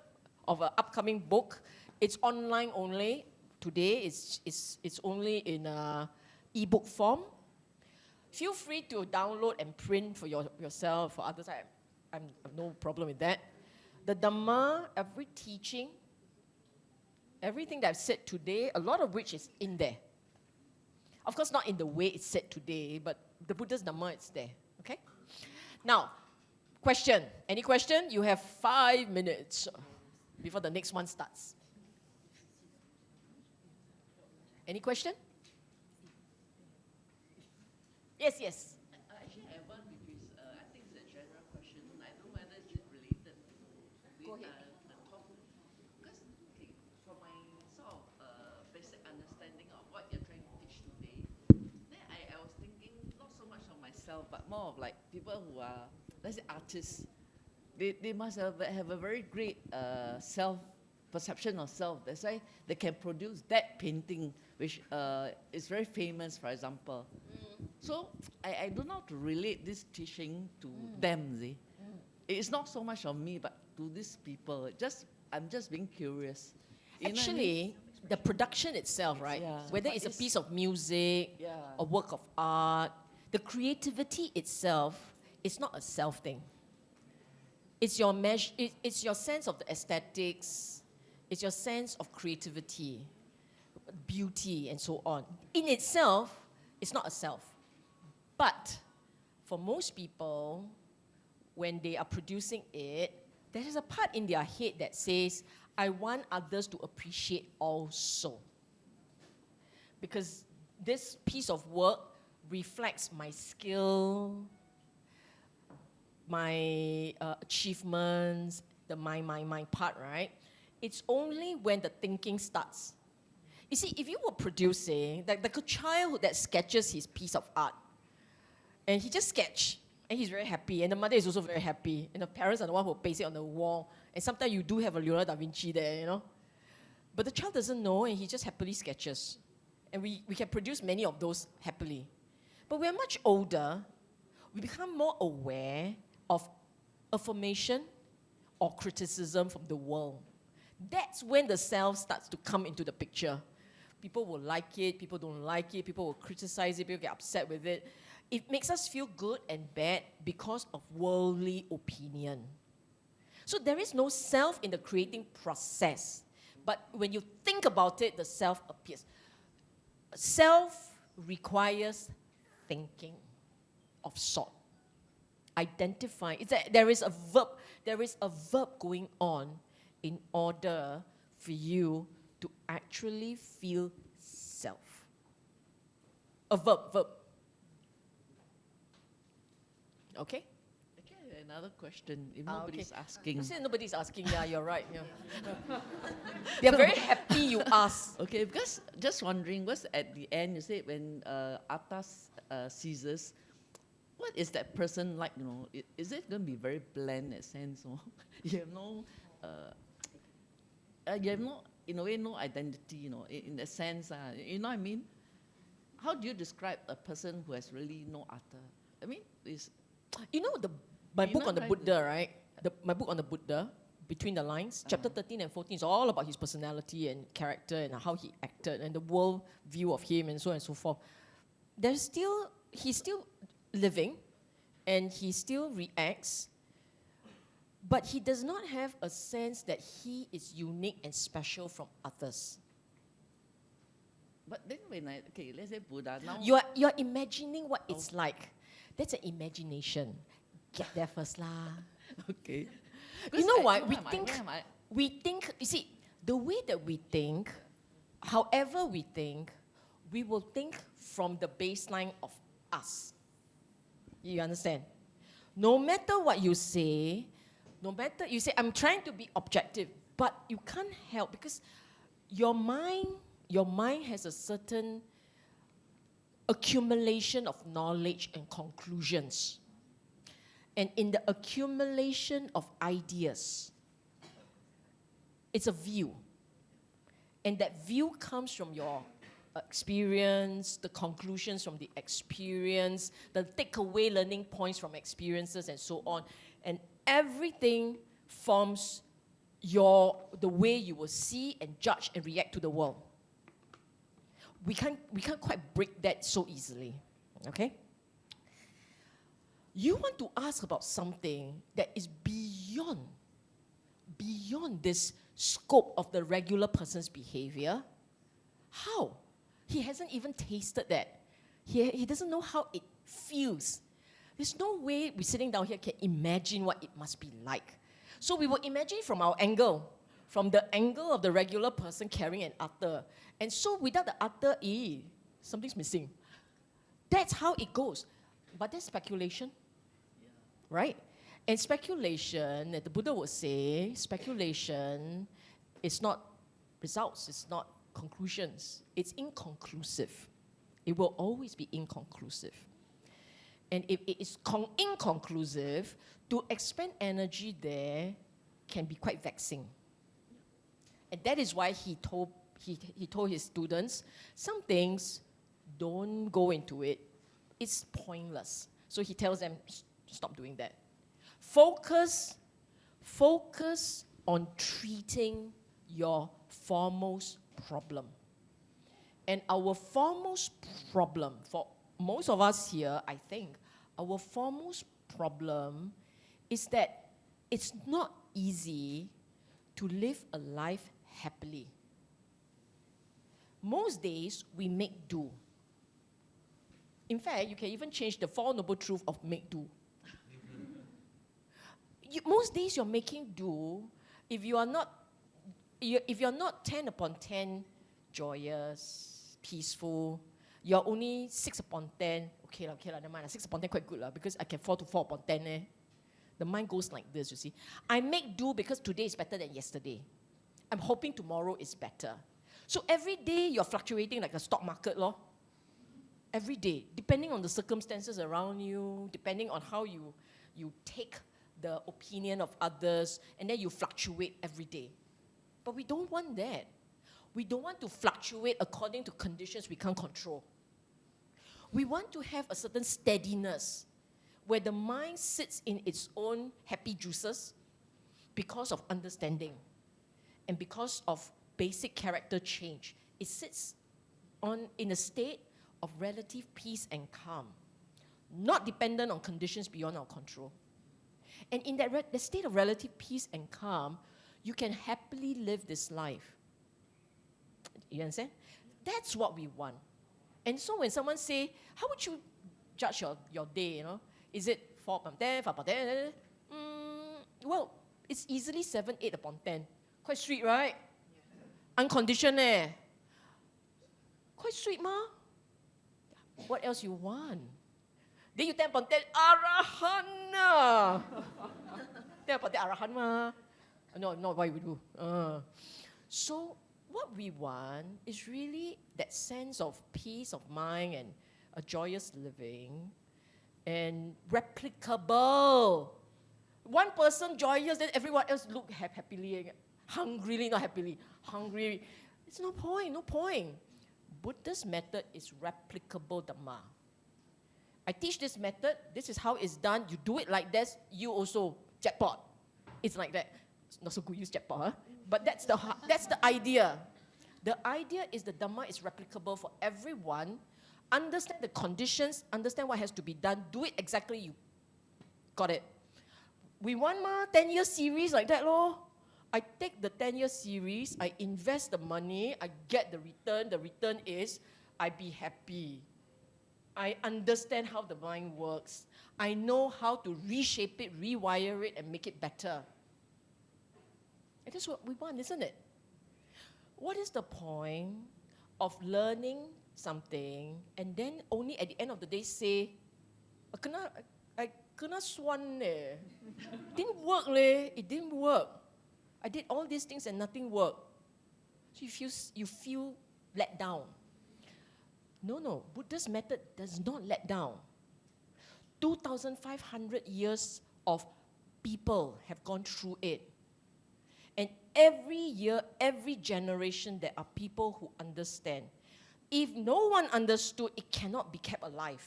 A: of an upcoming book. It's online only. Today it's only in ebook form. Feel free to download and print for yourself. For others, I have no problem with that. The Dhamma, every teaching, everything that I've said today, a lot of which is in there. Of course, not in the way it's said today, but the Buddha's Dhamma, it's there. Okay? Now, question. Any question? You have 5 minutes before the next one starts. Any question? Yes.
C: Actually, I have one which is, I think it's a general question. I don't know whether it's related with the topic. Because from my sort of basic understanding of what you're trying to teach today, then I was thinking not so much of myself, but more of like people who are, let's say, artists. They must have a very great self-perception of self. That's why they can produce that painting, which is very famous, for example. So I don't know how to relate this teaching to them. See? It's not so much of me, but to these people. I'm just being curious.
A: Actually, the production itself, right?
C: Yeah.
A: Whether it's a piece of music, a work of art, the creativity itself is not a self thing. It's your it's your sense of the aesthetics, it's your sense of creativity, beauty, and so on. In itself, it's not a self. But for most people, when they are producing it, there is a part in their head that says, I want others to appreciate also. Because this piece of work reflects my skill, my achievements, my part, right? It's only when the thinking starts. You see, if you were producing, like a child that sketches his piece of art, and he just sketch, and he's very happy, and the mother is also very happy, and the parents are the one who paste it on the wall, and sometimes you do have a Leonardo da Vinci there, you know? But the child doesn't know, and he just happily sketches. And we can produce many of those happily. But we're much older, we become more aware of affirmation or criticism from the world. That's when the self starts to come into the picture. People will like it, people don't like it, people will criticize it, people get upset with it. It makes us feel good and bad because of worldly opinion. So there is no self in the creating process. But when you think about it, the self appears. Self requires thinking of sort. Identify. There is a verb going on in order for you to actually feel self. A verb. Okay?
C: Okay, another question, if nobody's asking.
A: You said nobody's asking, yeah, you're right. Yeah. They're very happy you asked.
C: Okay, because just wondering, what's at the end, you said when Atta ceases, what is that person like, you know? Is it going to be very bland in a sense? Or you have no, in a way, no identity, you know, in a sense, you know what I mean? How do you describe a person who has really no Atta? I mean,
A: you know my book on the Buddha, right? My book on the Buddha, Between the Lines, chapter 13 and 14 is all about his personality and character and how he acted and the world view of him and so on and so forth. He's still living and he still reacts, but he does not have a sense that he is unique and special from others.
C: But then let's say Buddha now.
A: You're imagining what it's like. That's an imagination. Get there first lah.
C: Okay.
A: You know what? We think, you see, the way that we think, however we think, we will think from the baseline of us. You understand? No matter what you say, you say, I'm trying to be objective, but you can't help because your mind has a certain accumulation of knowledge and conclusions. And in the accumulation of ideas, it's a view. And that view comes from your experience, the conclusions from the experience, the takeaway learning points from experiences and so on. And everything forms the way you will see and judge and react to the world. We can't quite break that so easily, okay? You want to ask about something that is beyond this scope of the regular person's behavior. How? He hasn't even tasted that. He doesn't know how it feels. There's no way we sitting down here can imagine what it must be like. So we will imagine from our angle, from the angle of the regular person carrying an Atta. And so without the Atta, something's missing. That's how it goes. But that's speculation, right? And speculation, the Buddha would say, speculation is not results, it's not conclusions. It's inconclusive. It will always be inconclusive. And if it is inconclusive, to expend energy there can be quite vexing. And that is why he told his students, some things, don't go into it. It's pointless. So he tells them, stop doing that. Focus on treating your foremost problem. And our foremost problem, for most of us here, I think, our foremost problem is that it's not easy to live a life happily. Most days, we make do. In fact, you can even change the Four Noble Truths of make do. Most days you're making do, if you're not 10 upon 10 joyous, peaceful, you're only 6 upon 10, okay, never mind. 6 upon 10 quite good because I can fall to 4 upon 10. The mind goes like this, you see. I make do because today is better than yesterday. I'm hoping tomorrow is better. So every day you're fluctuating like a stock market, lor. Every day, depending on the circumstances around you, depending on how you take the opinion of others, and then you fluctuate every day. But we don't want that. We don't want to fluctuate according to conditions we can't control. We want to have a certain steadiness where the mind sits in its own happy juices because of understanding and because of basic character change. It sits in a state of relative peace and calm, not dependent on conditions beyond our control. And in that the state of relative peace and calm, you can happily live this life. You understand? That's what we want. And so when someone say, how would you judge your day, you know? Is it 4 upon 10, 5 upon 10? Well, it's easily 7, 8 upon 10. Quite sweet, right? Yeah. Unconditioned, Quite sweet, ma. What else you want? Then you 10 upon 10, Arahan. 10 upon 10, Arahan, ma. No, not what we do. So what we want is really that sense of peace of mind and a joyous living and replicable. One person joyous, then everyone else look happily, hungrily, not happily, hungry. It's no point. Buddhist method is replicable Dhamma. I teach this method, this is how it's done, you do it like this, you also jackpot. It's like that. It's not so good use jackpot, huh? But that's the idea. The idea is the Dhamma is replicable for everyone. Understand the conditions, understand what has to be done, do it exactly, you got it. We want 10-year series like that, lor. I take the 10-year series, I invest the money, I get the return is, I be happy. I understand how the mind works. I know how to reshape it, rewire it, and make it better. And that's what we want, isn't it? What is the point of learning something and then only at the end of the day say, I kena swan leh. Didn't work leh, it didn't work. I did all these things and nothing worked. So you feel let down. No, Buddhist method does not let down. 2,500 years of people have gone through it. And every year, every generation, there are people who understand. If no one understood, it cannot be kept alive.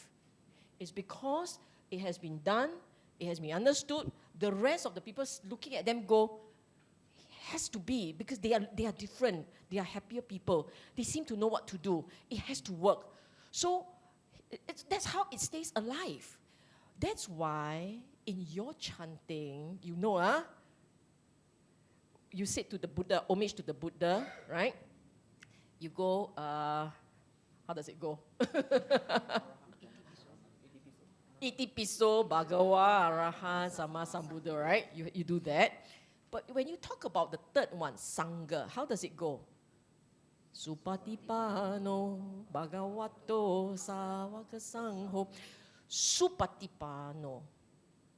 A: It's because it has been done, it has been understood. The rest of the people looking at them go, has to be, because they are different. They are happier people. They seem to know what to do. It has to work. So that's how it stays alive. That's why in your chanting, you say to the Buddha, homage to the Buddha, right? You go, how does it go? Iti piso bhagawa arahan sama sambuddha, right? You do that. But when you talk about the third one, Sangha, how does it go? Supatipano bhagavato sawaka sangho. Supatipano.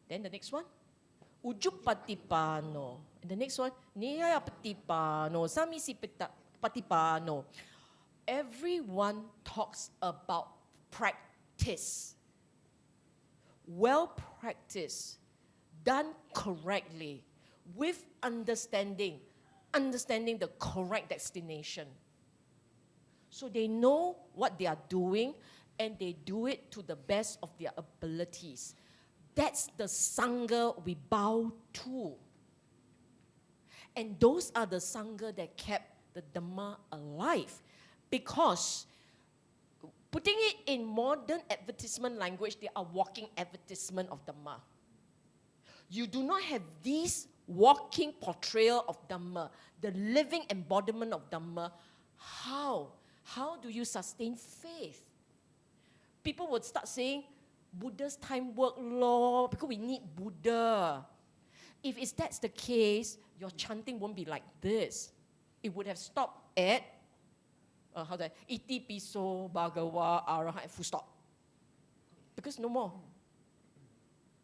A: Then the next one, Ujupatipano. And the next one, Niyayapatipano, Samisipatipano. Everyone talks about practice. Well practiced, done correctly, with understanding the correct destination. So they know what they are doing and they do it to the best of their abilities. That's the Sangha we bow to. And those are the Sangha that kept the Dhamma alive. Because, putting it in modern advertisement language, they are walking advertisement of Dhamma. You do not have this walking portrayal of Dhamma, the living embodiment of Dhamma. How? How do you sustain faith? People would start saying, Buddha's time work law, because we need Buddha. If that's the case, your chanting won't be like this. It would have stopped at, Iti piso bhagawa arahat, full stop. because no more.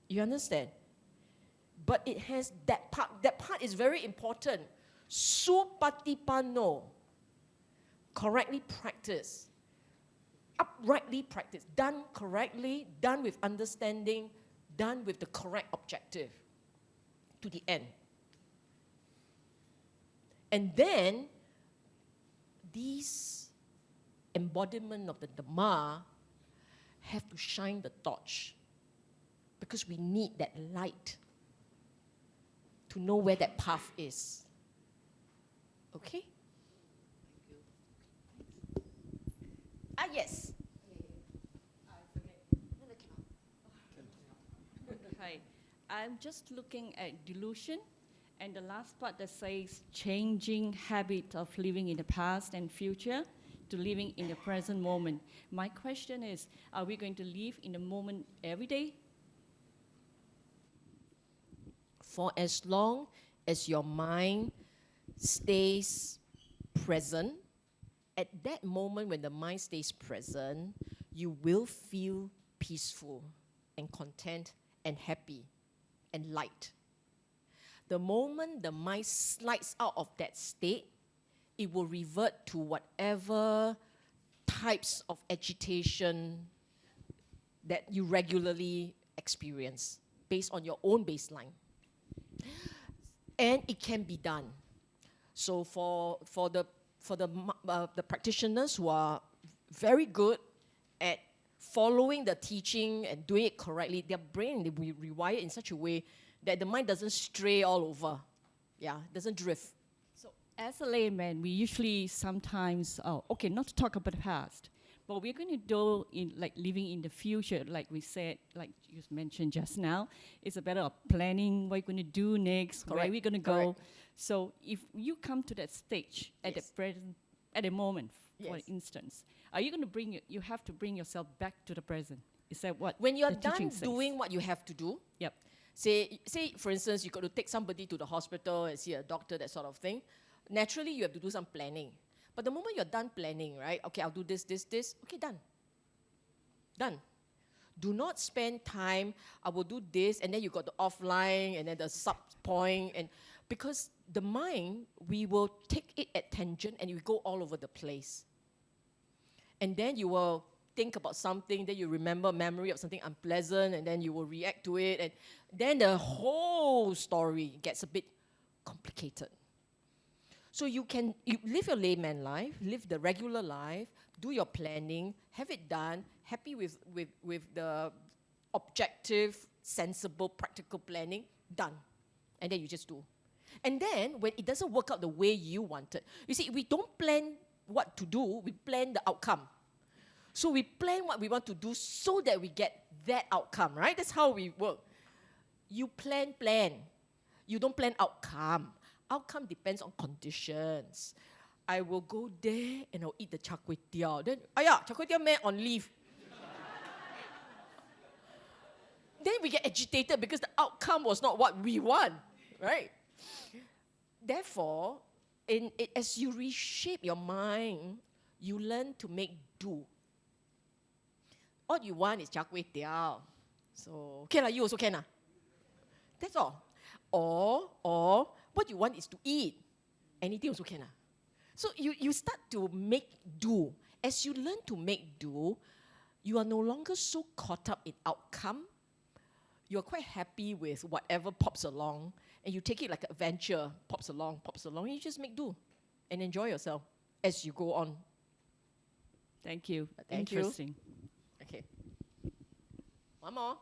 A: You understand? But it has that part. That part is very important. Supatipano. Correctly practice. Uprightly practice. Done correctly, done with understanding, done with the correct objective to the end. And then, these embodiment of the Dhamma have to shine the torch, because we need that light to know where that path is. Okay? Yes.
D: Hi. I'm just looking at delusion, and the last part that says changing habit of living in the past and future to living in the present moment. My question is, are we going to live in the moment every day?
A: For as long as your mind stays present, at that moment when the mind stays present, you will feel peaceful and content and happy and light. The moment the mind slides out of that state, it will revert to whatever types of agitation that you regularly experience based on your own baseline. And it can be done. So for the practitioners who are very good at following the teaching and doing it correctly, their brain will be rewired in such a way that the mind doesn't stray all over. Yeah, doesn't drift.
D: So as a layman, we usually sometimes, not to talk about the past, but we're going to do in like living in the future, like we said, like you mentioned just now. It's a matter of planning what you're going to do next,
A: Correct.
D: where we're going to go.
A: Correct.
D: So if you come to that stage at
A: Yes.
D: the present, at the moment, for
A: Yes.
D: instance, are you going to you have to bring yourself back to the present? Is that what
A: When you're
D: the teaching
A: done
D: says?
A: doing what you have to do,
D: Yep.
A: say for instance, you got to take somebody to the hospital and see a doctor, that sort of thing. Naturally, you have to do some planning. But the moment you're done planning, right? Okay, I'll do this. Okay, done. Done. Do not spend time, I will do this, and then you got the offline, and then the sub point, and because the mind, we will take it at tangent, and you go all over the place. And then you will think about something, then you remember a memory of something unpleasant, and then you will react to it, and then the whole story gets a bit complicated. So you live your layman life, live the regular life, do your planning, have it done, happy with the objective, sensible, practical planning, done. And then you just do. And then when it doesn't work out the way you wanted, you see, we don't plan what to do, we plan the outcome. So we plan what we want to do so that we get that outcome, right? That's how we work. You plan. You don't plan outcome. Outcome depends on conditions. I will go there and I'll eat the char kway teow. Then, char kway teow man on leave. Then we get agitated because the outcome was not what we want, right? Therefore, as you reshape your mind, you learn to make do. All you want is char kway teow. So, okay, you also can. That's all. Or what you want is to eat. Anything also can. So you start to make do. As you learn to make do, you are no longer so caught up in outcome. You are quite happy with whatever pops along, and you take it like an adventure, pops along, and you just make do and enjoy yourself as you go on.
D: Thank you.
A: Thank you.
D: Interesting.
A: Okay. One more.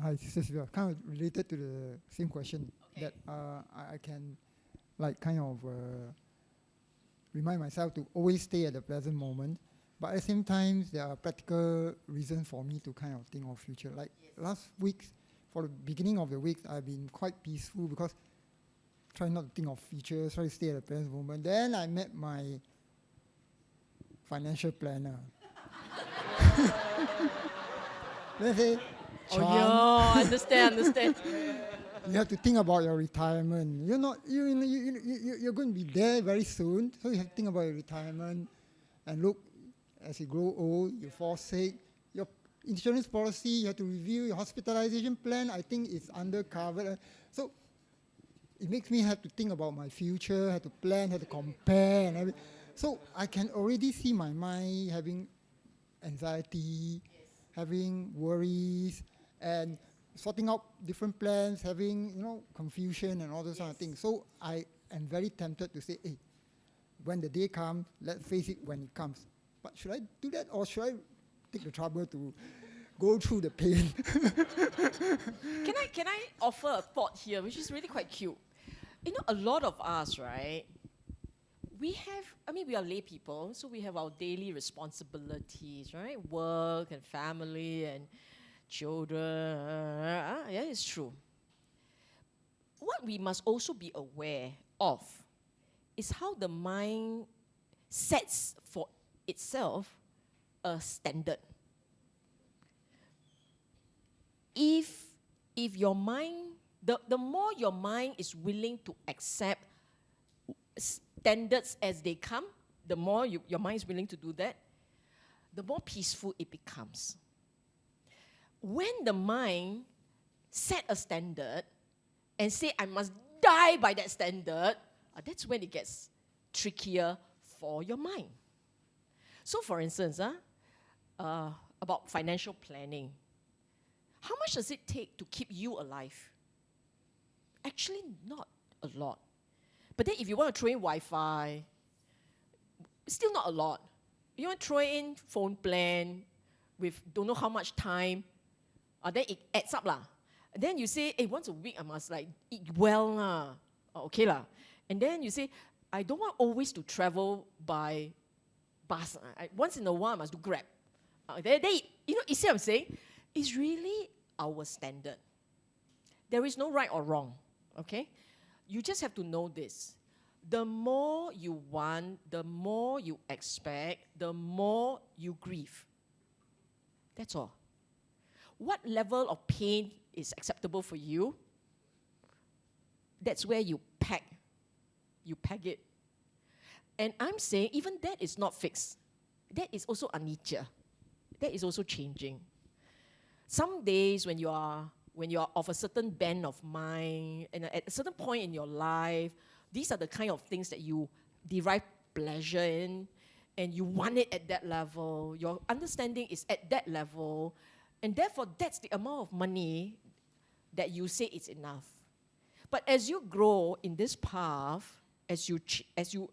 E: Hi, Sylvia. Kind of related to the same question.
A: Okay.
E: That I can, like, kind of remind myself to always stay at the present moment. But at the same time, there are practical reasons for me to kind of think of future. Like last week, for the beginning of the week, I've been quite peaceful because try not to think of future, try to stay at the present moment. Then I met my financial planner. Then I say,
A: Oh yeah, understand.
E: You have to think about your retirement. You're not, you're going to be there very soon, so you have to think about your retirement. And look, as you grow old, you fall sick, your insurance policy, you have to review your hospitalization plan, I think it's undercovered. So it makes me have to think about my future, have to plan, have to compare and everything. So I can already see my mind having anxiety, having worries, and sorting out different plans, having, confusion and all those kind of things. So I am very tempted to say, hey, when the day comes, let's face it when it comes. But should I do that, or should I take the trouble to go through the pain?
A: Can I offer a thought here, which is really quite cute? A lot of us, right? We are lay people, so we have our daily responsibilities, right? Work and family and children. Yeah, it's true. What we must also be aware of is how the mind sets for itself a standard. If your mind, the more your mind is willing to accept standards as they come, the more your mind is willing to do that, the more peaceful it becomes. When the mind set a standard and say, I must die by that standard, that's when it gets trickier for your mind. So for instance, about financial planning, how much does it take to keep you alive? Actually, not a lot. But then if you want to throw in Wi-Fi, still not a lot. You want to throw in phone plan with don't know how much time, then it adds up lah. Then you say, hey, once a week I must eat well lah. Okay lah. And then you say, I don't want always to travel by bus. Once in a while I must do Grab. You see what I'm saying? It's really our standard. There is no right or wrong, okay? You just have to know this. The more you want, the more you expect, the more you grieve. That's all. What level of pain is acceptable for you? That's where you peg it. And I'm saying even that is not fixed. That is also anicca. That is also changing. Some days when you are of a certain bent of mind, and at a certain point in your life, these are the kind of things that you derive pleasure in, and you want it at that level. Your understanding is at that level, and therefore that's the amount of money that you say it's enough. But as you grow in this path, as you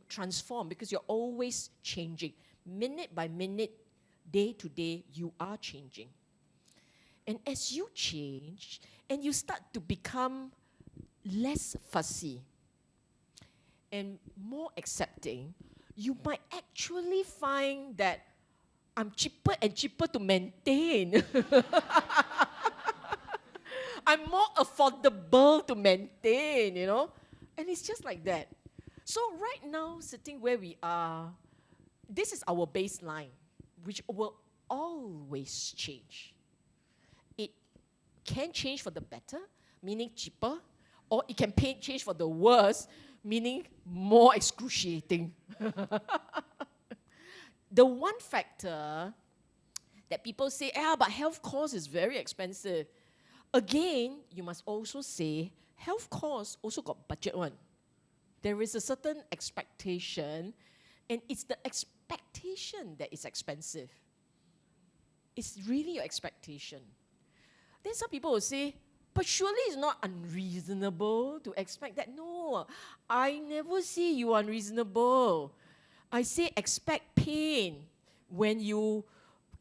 A: transform, because you're always changing, minute by minute, day to day, you are changing. And as you change, and you start to become less fussy and more accepting, you might actually find that I'm cheaper and cheaper to maintain. I'm more affordable to maintain, And it's just like that. So right now, sitting where we are, this is our baseline, which will always change. It can change for the better, meaning cheaper, or it can change for the worse, meaning more excruciating. The one factor that people say, but health cost is very expensive. Again, you must also say, health costs also got budget one. There is a certain expectation, and it's the expectation that is expensive. It's really your expectation. Then some people will say, but surely it's not unreasonable to expect that. No, I never say you are unreasonable. I say expect pain. When you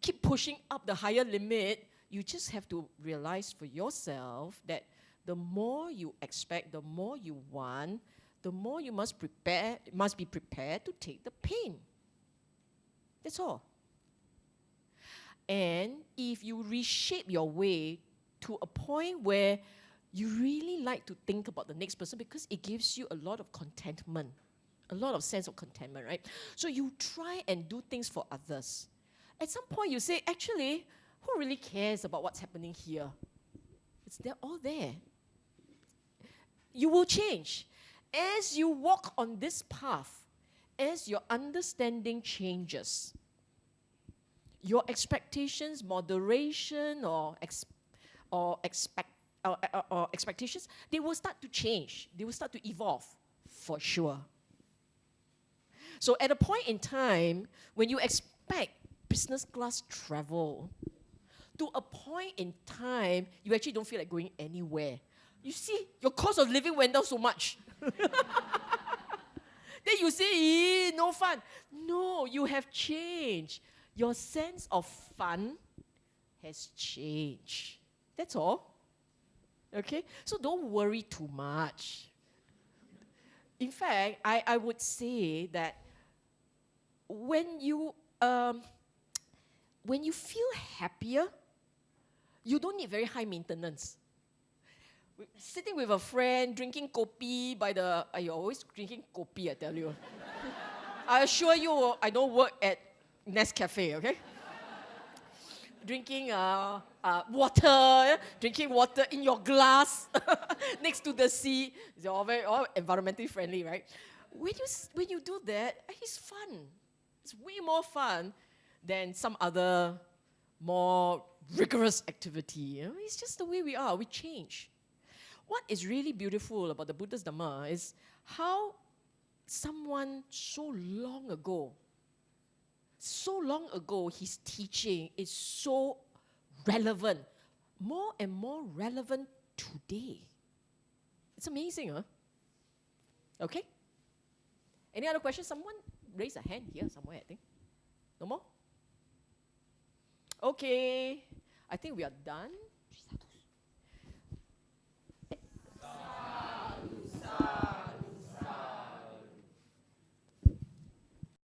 A: keep pushing up the higher limit, you just have to realize for yourself that the more you expect, the more you want, the more you must be prepared to take the pain. That's all. And if you reshape your way to a point where you really like to think about the next person, because it gives you a lot of contentment, a lot of sense of contentment, right? So you try and do things for others. At some point you say, actually, who really cares about what's happening here? They're all there. you will change. As you walk on this path, as your understanding changes, your expectations, moderation, or expectations, they will start to change. They will start to evolve, for sure. So at a point in time, when you expect business class travel, to a point in time, you actually don't feel like going anywhere. You see, your cost of living went down so much. Then you say, no fun. No, you have changed. Your sense of fun has changed. That's all. Okay? So don't worry too much. In fact, I would say that when you feel happier, you don't need very high maintenance. Sitting with a friend, drinking kopi by the... You're always drinking kopi, I tell you. I assure you, I don't work at Nescafe, okay? Drinking water, drinking water in your glass next to the sea. It's all environmentally friendly, right? When you do that, it's fun. It's way more fun than some other more rigorous activity. You know? It's just the way we are. We change. What is really beautiful about the Buddha's Dhamma is how someone so long ago, his teaching is so relevant, more and more relevant today. It's amazing, huh? Okay? Any other questions? Someone raise a hand here somewhere, I think. No more? Okay. I think we are done.